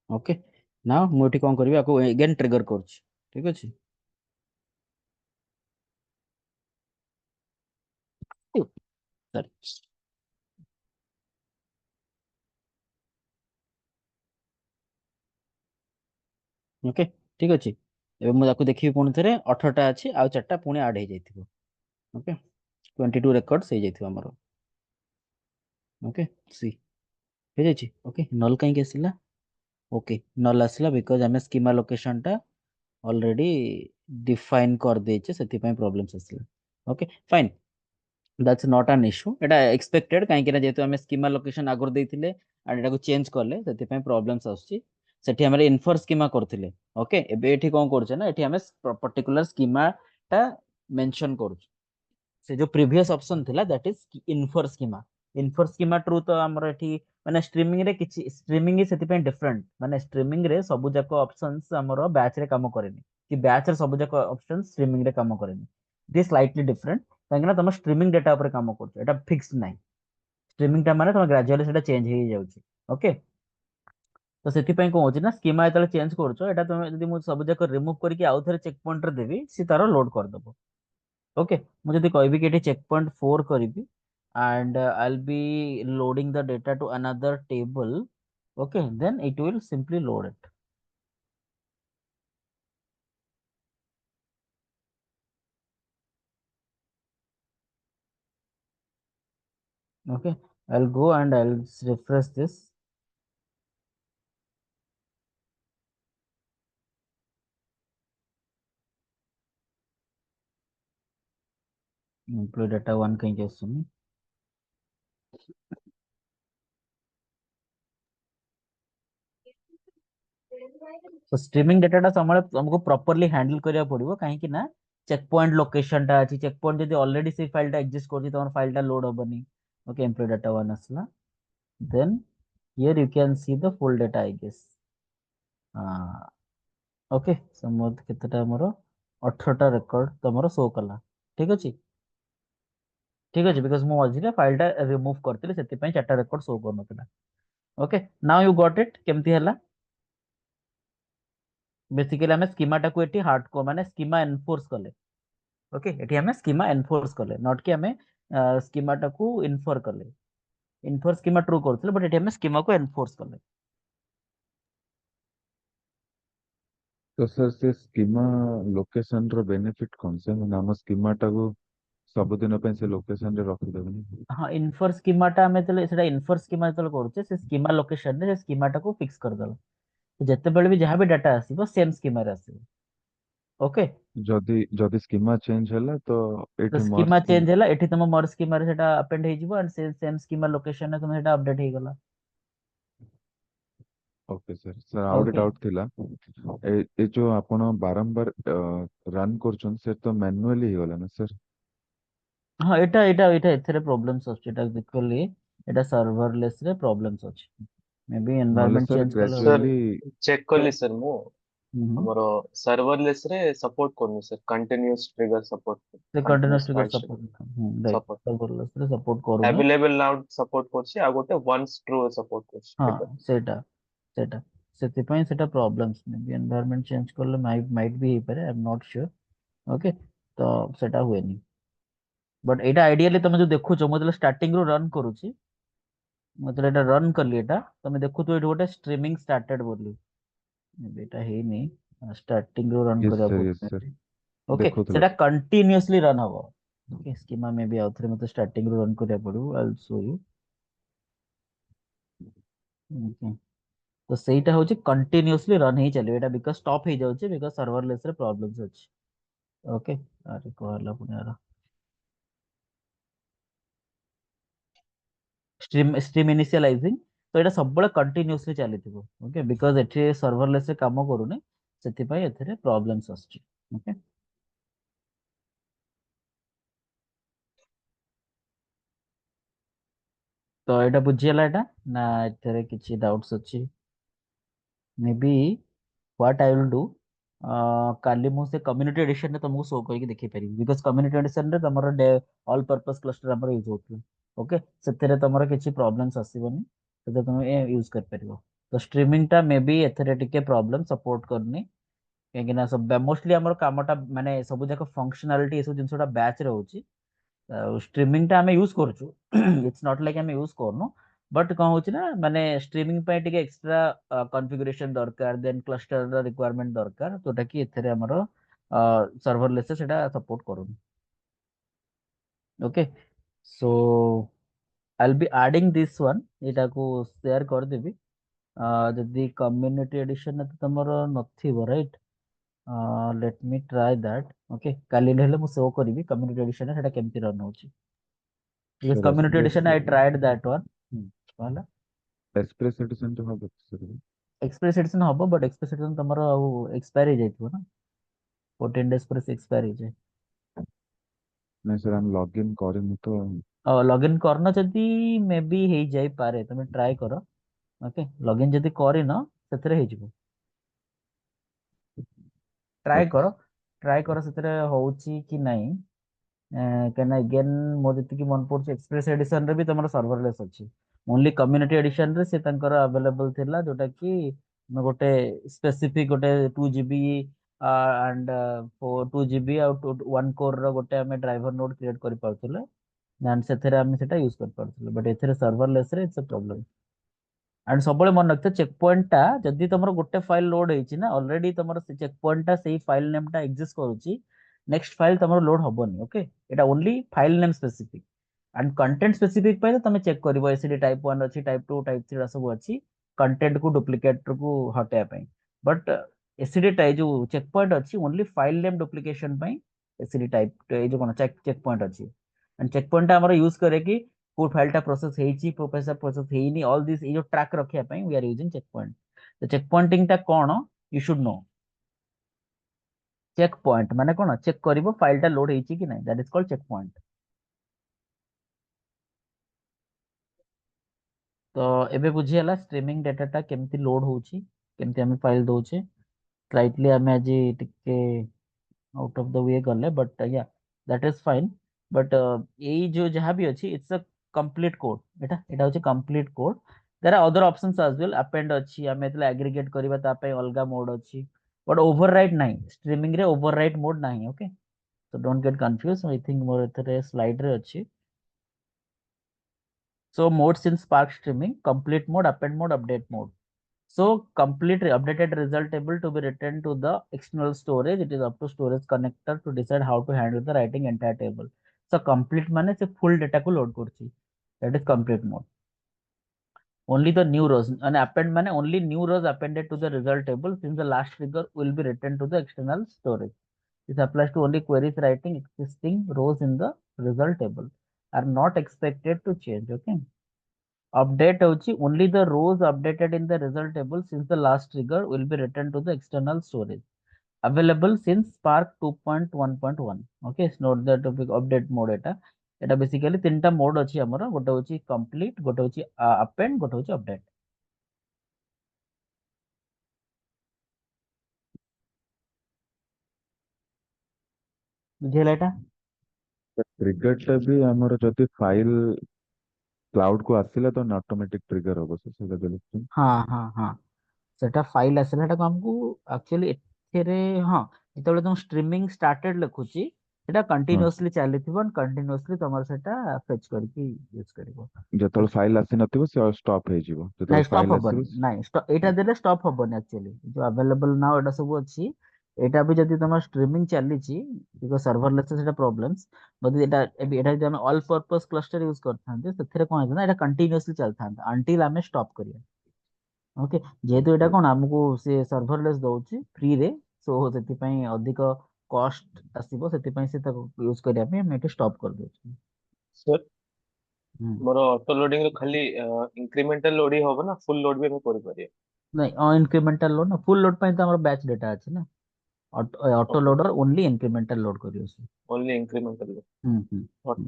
okay now ମୁଁ ଏଠି କଣ କରିବି ଆକୁ again trigger କରୁଛି ଠିକ ଅଛି sorry ओके ठीक ଅଛି ଏବେ ମୁଁ ତାକୁ ଦେଖିବି ପୁଣି ଥରେ 18ଟା ଅଛି ଆଉ 4ଟା ପୁଣି ଆଡ୍ ହେଇଯାଇଥିବ ओके 22 ରେକର୍ଡସ୍ ହେଇଯାଇଥିବ ଆମର ओके सी ହେଇଯାଇଛି ओके ନଲ୍ କାହିଁକି ଆସିଲା ओके नल आसला बिकॉज आम स्कीमा लोकेशन टा ऑलरेडी डिफाइन कर देचे सेति पई प्रॉब्लम्स आसला okay fine that's not an issue, Etah expected कहीं जेहेतु आम स्कीमा लोकेशन आगर देते एंड एटा चेंज कले से प्रॉब्लम्स आसुची सेठी हमरे इन्फर स्कीमा करथिले। ओके एबे एठी कोन करछे ना एठी हमें पर्टिकुलर स्कीमा टा मेंशन करू से जो प्रीवियस ऑप्शन थिला that is infer schema true तो हमर एठी माने स्ट्रीमिंग रे किछि स्ट्रीमिंग सेति पे डिफरेंट माने स्ट्रीमिंग रे सब जाक ऑप्शंस हमर बैच रे काम करेनी कि बैच रे सब जाक ऑप्शन स्ट्रीमिंग रे काम करेनी इट इज स्लाइटली डिफरेंट काहेकि ना तुम स्ट्रीमिंग डेटा ऊपर काम करछ एटा फिक्स्ड नाही स्ट्रीमिंग टा माने तुम ग्रेजुअली सेटा चेंज हो जाउची। ओके तो सेति पे को होची ना स्कीमा एतले चेंज करछ एटा तुम जदी मु सब जाक रिमूव करके आउ थरे चेक पॉइंट रे देबी सी तारो लोड कर दबो। ओके मुझे यदि कहबी कि एठी चेक पॉइंट 4 करिबी and I will be loading the data to another table. Okay then it will simply load it. Okay, I'll go and I'll refresh this. Employee data one कहीं చేస్తుంది तो स्ट्रीमिंग डेटा समय हमको properly handle करिया पड़िबो काहे कि ना check point location टा अछि चेक पॉइंट जदी ऑलरेडी से फाइल टा एग्जिस्ट करछि तमर फाइल टा लोड होबनी। ओके एम्प्लॉय डाटा 1 असला then here you can see the full data I guess. हां ओके समझ केतेटा हमर 18 टा रेकॉर्ड तमर शो कला ठीक अछि। ठीक अछि बिकॉज़ मु मझिरे फाइल टा रिमूव करथिले सेति पय चारटा रेकॉर्ड शो करनथिला। Okay now you got it केमती हला बेसिकली हमें स्कीमा टाको एठी हार्ड को माने स्कीमा एनफोर्स कले। ओके एठी हमें स्कीमा एनफोर्स कले नॉट कि हमें स्कीमा टाको इन्फर कले इन्फर स्कीमा ट्रू करथिले बट एठी हमें स्कीमा को एनफोर्स कले। तो सर से स्कीमा लोकेशन रो बेनिफिट कौन से मतलब हम स्कीमा टाको सब दिन पे से लोकेशन रे रखि देबनी। हां इन्फर स्कीमा टा हमें तले सेटा इन्फर स्कीमा तले करछे से स्कीमा लोकेशन रे से स्कीमा टाको फिक्स कर दला तो जते बेले भी जहां भी डाटा आसीबो सेम स्कीमा रे आसीबो। ओके जदी जदी स्कीमा चेंज होला तो तो एठी स्कीमा मर्ज। चेंज होला एठी तुम मर स्कीमा रे सेटा अपेंड हे जिवो एंड से सेम स्कीमा लोकेशन रे तुम सेटा अपडेट हे गला। Okay sir sir out okay doubt थिला ए जो आपण बारंबार रन करछन से तो मैन्युअली ही होला ना सर। हाँ एटा एटा एटा एथरे प्रॉब्लम्स अछि एटा देखली एटा सर्वरलेस रे प्रॉब्लम्स अछि may be knowledge environment sir change कले सर होबो। ग्रेजुअली चेक कली सर मु हम्म हमरो सर्वरलेस रे सपोर्ट करनु सर कंटिन्यूअस ट्रिगर सपोर्ट से continuous continuous trigger file support right support serverless रे सपोर्ट करूनी। अवेलेबल नाउ सपोर्ट करछि आ गोटे वंस ट्रू सपोर्ट करछि ठीक हाँ सेटा सेटा सेति पय सेटा problems may be environment change करले माइट बी हे पारे I am not sure. Okay तो सेटा हुएनी बट एटा आइडियली तमे जो देखुछो मतलब स्टार्टिंग रो रन करूची मतलब एटा रन करली एटा तमे देखुतो एटा गोटे स्ट्रीमिंग स्टार्टेड बोली बेटा है नहीं स्टार्टिंग रो रन करिया यस सर पड़ो। ओके देखुଥିଲା सेटा सर। कंटीन्यूअसली रन हबो। ओके स्कीमा में भी आउथरे मते स्टार्टिंग रो रन करिया पड़ो I will show you. Okay तो सेटा होची कंटीन्यूअसली रन ही चले एटा बिकॉज़ स्टॉप हे जाउची बिकॉज़ सर्वरलेस रे प्रॉब्लम्स अछि। ओके अरे कहला पुनी यार स्ट्रीम इनिशियलाइजिंग तो एटा सब बळे कंटीन्यूअसली चलीथिबो। ओके बिकॉज़ एठी सर्वरलेस रे काम करूनी सेति पय एथरे प्रॉब्लम्स अछि। ओके तो एटा बुझियला एटा ना एथरे किछि डाउट्स अछि maybe what I will do काली मु से कम्युनिटी एडिशन रे तुमको शो करके देखि पारि बिकॉज़ कम्युनिटी एडिशन रे तमरो ऑल पर्पस क्लस्टर हमर यूज होतले। ओके सेतेरे तमरो किछि प्रॉब्लम्स आसीबोनी तो तुम ए यूज कर परिबो। तो स्ट्रीमिंग टा मे बी एथरे टिके प्रॉब्लम सपोर्ट करनी काहेकि ना सब मोस्टली हमर कामटा माने सब जाक फंक्शनैलिटी सब जिंसटा बैच रे होची स्ट्रीमिंग टा हमें यूज करछु इट्स नॉट लाइक हमें यूज करनो बट कौन होची ना माने स्ट्रीमिंग पे टिके एक्स्ट्रा कॉन्फ़िगरेशन दरकार देन क्लस्टर र रिक्वायरमेंट दरकार जोटा कि एथरे हमरो सर्वरलेस सेटा सपोर्ट करूनी। Okay so I will be adding this one एटा को शेयर कर देबी जदी कम्युनिटी एडिशन तो तमरो नथिबो right let me try that. Okay काली हेले मु शो करबी कम्युनिटी एडिशन सेटा केमती रन होची। because Sir, community edition I tried that one. କଣ express edition to have sir. Express edition ହବ ବଟ୍ ଏକ୍ସପ୍ରେସ୍ ଏଡିସନ ତମର ଆଉ ଏକ୍ସପାୟାର ହେଇଯାଇଥିବ ନା 14 days ପରେ ସେ ଏକ୍ସପାୟାର ହେଇଯାଏ। ନାଇଁ ସାର୍ ଆମେ ଲଗଇନ୍ କରିନି ତ। ଲଗଇନ୍ କରିନ ଯଦି ମେ ବି ହେଇଯାଇପାରେ, ତମେ ଟ୍ରାଏ କର। ଓକେ, ଲଗଇନ୍ ଯଦି କରିନ ସେଥିରେ ହେଇଯିବ, ଟ୍ରାଏ Okay. କର, ଟ୍ରାଏ କର ସେଥିରେ ହଉଛି କି ନାହିଁ। କାହିଁକିନା ଏଗେନ୍ ମୋର ଯେତିକି ମନେ ପଡୁଛି ଏକ୍ସପ୍ରେସ୍ ଏଡିସନ ରେ ବି ତମର ସର୍ଭରଲେସ୍ ଅଛି। ଓନ୍ଲି କମ୍ୟୁନିଟି ଏଡିସନ ରେ ସେ ତାଙ୍କର ଆଭେଲେବଲ ଥିଲା, ଯୋଉଟା କି ଆମେ ଗୋଟେ ସ୍ପେସିଫିକ ଗୋଟେ 2 GB ଆଣ୍ଡ 2 GB ଆଉ 1 core ର ଗୋଟେ ଆମେ ଡ୍ରାଇଭର ନୋଡ୍ କ୍ରିଏଟ କରିପାରୁଥିଲେ, ଦେନ୍ ସେଥିରେ ଆମେ ସେଟା ୟୁଜ କରିପାରୁଥିଲେ। ବଟ୍ ଏଥିରେ ସର୍ଭରଲେସ୍ ରେ ଇଟ୍ସ ଏ ପ୍ରୋବ୍ଲେମ। ଆଣ୍ଡ ସବୁବେଳେ ମନେ ରଖିଥିବ ଚେକ୍ ପଏଣ୍ଟ ଟା ଯଦି ତମର ଗୋଟେ ଫାଇଲ ଲୋଡ ହେଇଛି ନା ଅଲରେଡି ତମର ସେ ଚେକ୍ ପଏଣ୍ଟ ଟା ସେଇ ଫାଇଲ ନେମ୍ ଟା ଏକ୍ଜିଷ୍ଟ କରୁଛି, ନେକ୍ସଟ ଫାଇଲ ତମର ଲୋଡ ହବନି। ଓକେ, ଏଟା only file name specific and content specific ପାଇଁ ତମେ ଚେକ୍ କରିବ ଏସିଡି ଟାଇପ 1 ଅଛି, ଟାଇପ 2 ଟାଇପ 3 ସବୁ ଅଛି କଣ୍ଟେଣ୍ଟ କୁ ଡୁପ୍ଲିକେଟ କୁ ହଟାଇବା ପାଇଁ। ବଟ୍ ଏସିଡି ଟା ଯୋଉ ଚେକ୍ ପଏଣ୍ଟ ଅଛି ଓନ୍ଲି ଫାଇଲ ନେମ୍ ଡୁପ୍ଲିକେସନ ପାଇଁ ଏସିଡି ଟାଇପ ଏଇ ଯୋଉ କଣ ଚେକ୍ ପଏଣ୍ଟ ଅଛି। ଆଣ୍ଡ ଚେକ୍ ପଏଣ୍ଟ ଟା ଆମର ୟୁଜ କରେ କି କୋଉ ଫାଇଲ ଟା ପ୍ରୋସେସ ହେଇଛି ପ୍ରୋସେସ ହେଇନି, ଅଲ୍ ଦିସ୍ ଏଇ ଯୋଉ ଟ୍ରାକ୍ ରଖିବା ପାଇଁ we are using checkpoint. तो चेक पॉइंटिंग टा कोन you should know. Checkpoint माने कोन चेक करिवो फाइल टा लोड ହେଇଛି କି ନାହିଁ, that is called checkpoint. तो एबे बुझी हला स्ट्रीमिंग डाटा टा केमती लोड होଉଛି, केमती हम फाइल दोचे। स्लाइटली हम आज टिके आउट ऑफ द वे गले, बट या दैट इज फाइन। बट यही जो जहां भी अच्छी इट्स अ कंप्लीट कोड, एटा एटा होची complete code. There are other options as well, append अच्छी हम एतले एग्रीगेट करबा ता पे अलगा मोड अच्छी, बट ओवरराइट नहीं, स्ट्रीमिंग रे ओवरराइट मोड नहीं। Okay, so don't get confuse, I think more एथरे स्लाइड रे अच्छी। So modes in Spark streaming: complete mode, append mode, update mode. So complete updated result table to be returned to the external storage. It is up to storage connector to decide how to handle the writing entire table. So complete माने से full data को load करची, that is complete mode. Only the new rows and append माने only new rows appended to the result table since the last figure will be returned to the external storage. This applies to only queries writing existing rows in the result table are not expected to change. Okay. Update होची only the rows updated in the result table since the last trigger will be returned to the external storage. Available since Spark 2.1.1. Okay, note that topic update mode এটা basically तीनटा mode अछि हमर, गोटे होची complete, गोटे होची append, गोटे होची अपडेट। बुझिला एटा? ट्रिगर टा भी हमर जति फाइल क्लाउड को आसिला तो ऑटोमेटिक ट्रिगर होबो से देले। हाँ हाँ हाँ, सेटा फाइल आसिला सेटा हमकु एक्चुअली एथेरे हाँ जेतबेले तुम स्ट्रीमिंग स्टार्टेड लिखुची सेटा हाँ कंटीन्यूअसली चलीथिबो, कंटीन्यूअसली तमर सेटा फेच करके यूज करिवो। जतल फाइल आसी नथिबो से स्टॉप हे जिवो, ନାଇଁ जतल ଷ୍ଟପ୍ फाइल ହବନି, आसीबो। ନାଇଁ ଏଇଟା ଦେଲେ ଷ୍ଟପ୍ ହବନି। ଆକ୍ଚୁଆଲି ଯୋଉ ଆଭେଲେବଲ ନାଉ ଏଟା ସବୁ ଅଛି, ଏଇଟା ବି ଯଦି ତମ ଷ୍ଟ୍ରିମିଂ ଚାଲିଛି ବିକଜ ସର୍ଭରଲେସ୍ ସେଟା ପ୍ରୋବ୍ଲେମ୍ସ, ଯଦି ଏଟା ଯଦି ଆମେ ଅଲ୍ ପର୍ପସ୍ କ୍ଲଷ୍ଟର ୟୁଜ କରିଥାନ୍ତେ ସେଥିରେ କଣ ହେଇଥାନ୍ତା, ଏଟା କଣ୍ଟିନ୍ୟୁଅସଲି ଚାଲିଥାନ୍ତା ଅନଟିଲ୍ ଆମେ ଷ୍ଟପ୍ କରିବା। ଓକେ, ଯେହେତୁ ଏଇଟା କଣ ଆମକୁ ସେ ସର୍ଭରଲେସ୍ ଦଉଛି ଫ୍ରିରେ, ସୋ ସେଥିପାଇଁ ଅଧିକ କଷ୍ଟ ଆସିବ, ସେଥିପାଇଁ ସେ ତାକୁ ୟୁଜ କରିବା ପାଇଁ ଆମେ ଏଠି ଷ୍ଟପ୍ କରିଦଉଛୁ। सर ହୁଁ। मोर ऑटो लोडिंग रो खाली इंक्रीमेंटल लोड ही होबो ना फुल लोड भी हम करि परिए? ନାଇଁ ଇନକ୍ରିମେଣ୍ଟାଲ ଲୋଡ ନା ଫୁଲ ଲୋଡ ପାଇଁ ତ ଆମର ବ୍ୟାଚ୍ ଡେଟା ଅଛି ନା। Auto okay, loader only incremental load करियो से। Only incremental load. व्हाट? हम्म।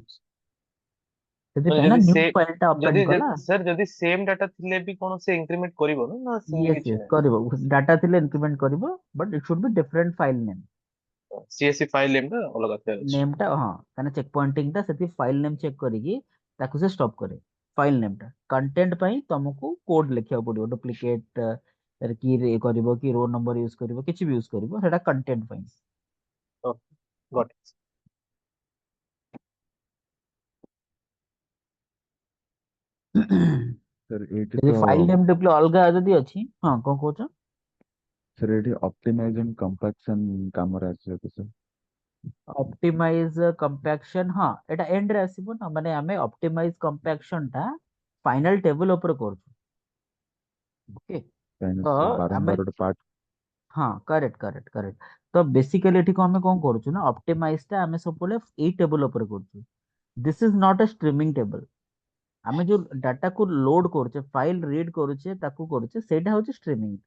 ମାନେ ସେଥିପାଇଁ ନା ଯଦି ନ୍ୟू ସେ ଫାଇଲ ଟା ଯଦି ଅପେଣ୍ଡ କଲା। सर ଯଦି सेम डाटा ଥିଲେ ବି କଣ ସେ ଇନକ୍ରିମେंट କରିବ ନା ସେମିତି ୟେସ୍ କିଛି ୟେସ୍ ନାହିଁ? କରିବ, ଡାଟା ଥିଲେ ଇନକ୍ରିମେଣ୍ଟ କରିବ, but eat should be different file name. CSC file name ଟା ଅଲଗା ଥାଏ ଅଛି। नेम ଟା ହଁ, କାହିଁକିନା ଚେକ୍ ପଏଣ୍ଟିଂ ଟା ସେଠି ଫାଇଲ ନେମ୍ ଚେକ୍ କରିକି ତାକୁ ସେ ଷ୍ଟପ୍ କରେ। ଫାଇଲ ନେମ୍ ଟା କଣ୍ଟେଣ୍ଟ ପାଇଁ ତମକୁ କୋଡ ଲେଖିବାକୁ ପଡିବ, ଡୁପ୍ଲିକେଟ କି କରିବ କି ରୋ ନମ୍ବର ୟୁଜ କରିବ, କିଛି ବି ୟୁଜ କରିବ, ସେଟା କଣ୍ଟେଣ୍ଟ ପାଇଁ। ଗଟ୍। सर एटी ଯଦି तो ଫାଇଲ ନେମ୍ ଡୁପ୍ଲି ଅଲଗା ଯଦି ଅଛି, ହଁ କଣ କହୁଛ? सर एटी ऑप्टिमाइज एंड कंपैक्शन काम रे आसे तो सर। ऑप्टिमाइज कंपैक्शन हाँ एटा एंड रे आसीबो ना, माने हमें ऑप्टिमाइज कंपैक्शन टा फाइनल टेबल ऊपर करछु। ओके, काइने तो से हमें बारंबार पार्ट। हाँ करेक्ट करेक्ट करेक्ट। तो बेसिकली एठी को हमें कोन करछु ना, ऑप्टिमाइज टा हमें सब बोले ए टेबल ऊपर करछु, this is not a streaming table. आमे जो डाटा को लोड करूचे फाइल रीड करूचे ताकू करूचे सेटा होचे स्ट्रीमिंग।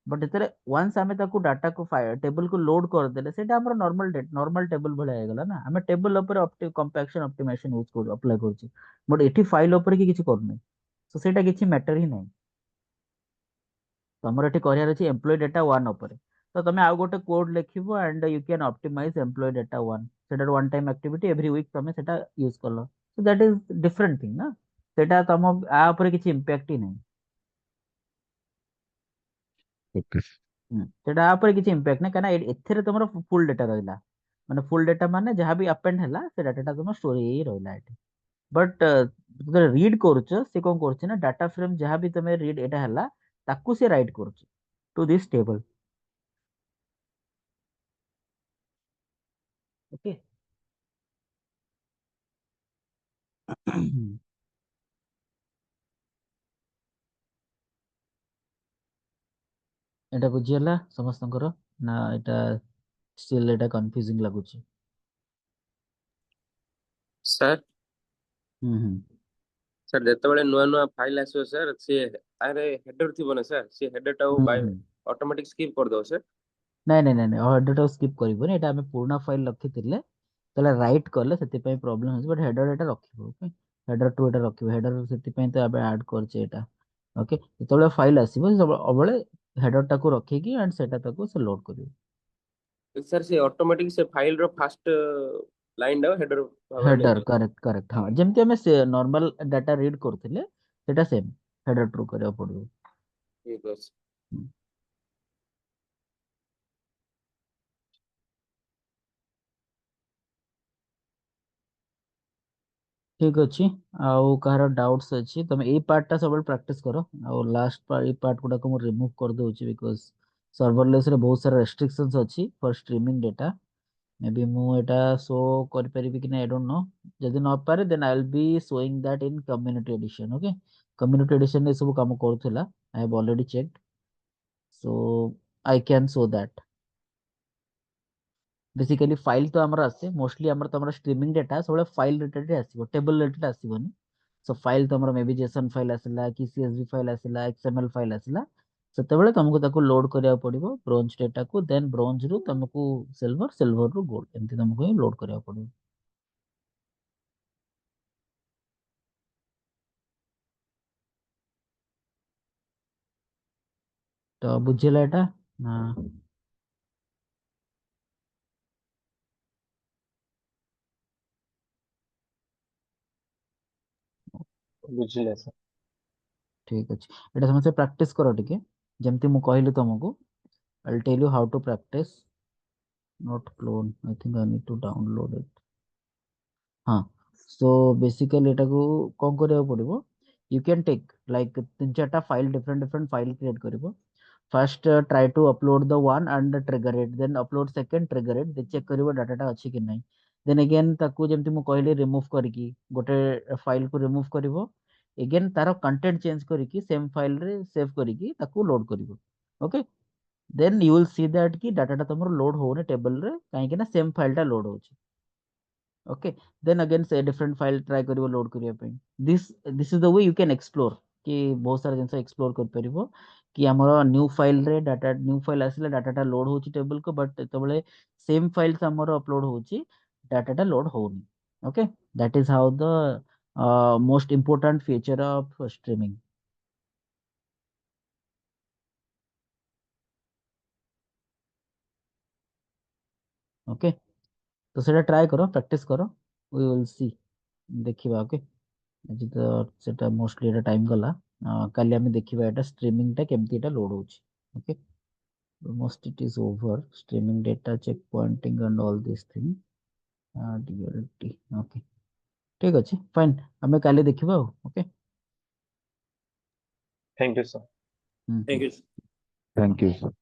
बट जेतरे वंस आमे ताकू डाटा को टेबल को लोड कर देले सेटा हमर नॉर्मल टेबल भले आइ गेला ना। आमे टेबल ऊपर कंपैक्शन ऑप्टिमाइजेशन यूज कर अप्लाई करूचे। बट एठी फाइल ऊपर की किछि करनै। सो सेटा किछि मैटर ही नै। तमर एठी करियार अछि एम्प्लॉय डाटा 1 ऊपर। तो तमे आउ गोटे कोड लेखिबो and you can optimize employ data 1। सेटा one time activity every week तमे सेटा यूज करलो। So that is different thing ना। सेटा तम आ ऊपर किछि इंपैक्ट ही नै। ओके। सेटा आ ऊपर किछि इंपैक्ट नै, काना एथिरे तमर फुल डाटा रहला। माने फुल डाटा माने जहां भी अपेंड हैला से डाटा तम स्टोरी ही रहला एठी। बट जो रीड करूछ से कोन करछ ना डाटा फ्रेम जहां भी तमे रीड एटा हैला ताकू से राइट करूछ टू दिस टेबल। ओके। एटा बुझियला समस्तଙ୍କର ना एटा स्टिल एटा कंफ्यूजिंग लागुଛି? ସାର୍ ହୁଁ। ସାର୍ ଯେତେବେଳେ ନୂଆ ନୂଆ ଫାଇଲ ଆସିବ ସାର୍ ସେ ଆରେ ହେଡର ଥିବ ନା ସାର୍, ସେ ହେଡର ଟାକୁ ହୁଁ। ଅଟୋମେଟିକ ସ୍କିପ କରିଦବ ସାର୍? ନାଇଁ ନାଇଁ ନାଇଁ ହେଡର ସ୍କିପ କରିବନି। ଏଟା ଆମେ ପୁରୁଣା ଫାଇଲ ରଖିଥିଲେ ତାହେଲେ ରାଇଟ୍ କଲେ ସେଥିପାଇଁ ପ୍ରୋବ୍ଲେମ ହେଉଛି। ବଟ୍ ହେଡର ଏଟା ରଖିବ। ଓକେ। ହେଡର ଟୁ ଏଟା ରଖିବ। ହେଡର ସେଥିପାଇଁ ତ ଏବେ ଆଡ୍ କରିଛେ ଏଟା। ଓକେ। ଯେତେବେଳେ ଫାଇଲ ଆସିବ ସବୁବେଳେ ହେଡର ଟାକୁ ରଖିକି ଆଣ୍ଡ ସେଟା ତାକୁ ସେ ଲୋଡ କରିବ। ସାର୍ ସେ ଅଟୋମେଟିକ ସେ ଫାଇଲ ର ଫାଷ୍ଟ ଲାଇନ ଟା ହେଡର ଭାବରେ ହେଡର ନେଇଯିବ? Correct correct. ହଁ ଯେମିତି ଆମେ ନର୍ମାଲ ଡାଟା ରିଡ୍ କରୁଥିଲେ ସେଟା ସେମ୍ ହେଡର ଟ୍ରୁ କରିବାକୁ ପଡିବ। ଠିକ ଅଛି। ହୁଁ। ଠିକ ଅଛି। ଆଉ କାହାର ଡାଉट्स ଅଛି ତମେ ଏଇ ପାର୍ଟଟା ସବୁବେଳେ ପ୍ରାକ୍ଟିସ करो। ଆଉ ଲାଷ୍ଟ ଏଇ ପାର୍ଟ ଗୁଡାକ ମୁଁ ରିମୁଭ କରିଦଉଛି ବିକଜ सर्वरलेस रे बहुत सारा रेस्ट्रिक्शंस अछि for streaming data. May be मु एटा शो कर परिबि कि ना आई डोंट नो। जदि न पारे then I will be showing that in community edition. Okay. Community edition रे सब काम करथुला। I have already checked so I can show that. Basically file तो हमर आसे मोस्टली हमर तो हमर स्ट्रीमिंग डेटा सब फाइल रिलेटेड आसीबो टेबल रिलेटेड आसीबोनी। सो फाइल तो हमर मे बी जेसन फाइल आसिला कि सीएसवी फाइल आसिला एक्सएमएल फाइल आसिला सेतेबेले तुमको ताको लोड करिया पड़िबो ब्रोंज डेटा को। देन ब्रोंज रु तुमको सिल्वर, सिल्वर रु गोल्ड एमती तुमको लोड करिया पड़िबो। तो बुझिला एटा ना? ବୁଝିଲେ ସାର୍। ठीक अछि। एटा समस्या प्रैक्टिस करो टिके जेमती मु कहली तुमको। I will tell you how to practice. Not clone I think I need to download it. हाँ। सो बेसिकली एटा को कौन करिया पड़िबो यू कैन टेक लाइक तीन चारटा file different different file create करिबो। First try to upload the one and trigger it. Then upload second trigger it. दे चेक करिबो डाटाटा अछि कि नहीं। देन अगेन ताकू जेमती मु कहली रिमूव करकी गोटे फाइल को रिमूव करिबो। अगेन तार कंटेंट चेंज करकी सेम फाइल रे सेव करकी ताकू लोड करिबो। Okay. Then you will see that कि डाटाटा तमर लोड होने टेबल रे काहे कि ना सेम फाइलटा लोड होची। ओके। देन अगेन से डिफरेंट फाइल ट्राई करिवो लोड करिया पे। This is the way you can explore कि बहुत सारा जिंस एक्सप्लोर कर परिबो कि हमर न्यू फाइल रे डाटा न्यू फाइल आसिले डाटाटा लोड होची टेबल को। बट तबले सेम फाइल हमर अपलोड होची डाटाटा लोड होनी। Okay. That is how the most important feature of streaming. Okay. तो सेटा ट्राई करो प्रैक्टिस करो। वी विल सी देखिबा। ओके। ଆଜି ତ ସେଟା ମୋଷ୍ଟଲି ଏଟା ଟାଇମ୍ ଗଲା। କାଲି ଆମେ ଦେଖିବା ଏଟା ଷ୍ଟ୍ରିମିଂଟା କେମିତି ଏଟା ଲୋଡ୍ ହଉଛି। Okay. almost it is over streaming data check pointing and all these things DLT। Okay. ଠିକ ଅଛି ଫାଇନ୍ ଆମେ କାଲି ଦେଖିବା ଆଉ। Okay. Thank you sir. Thank you. Thank you.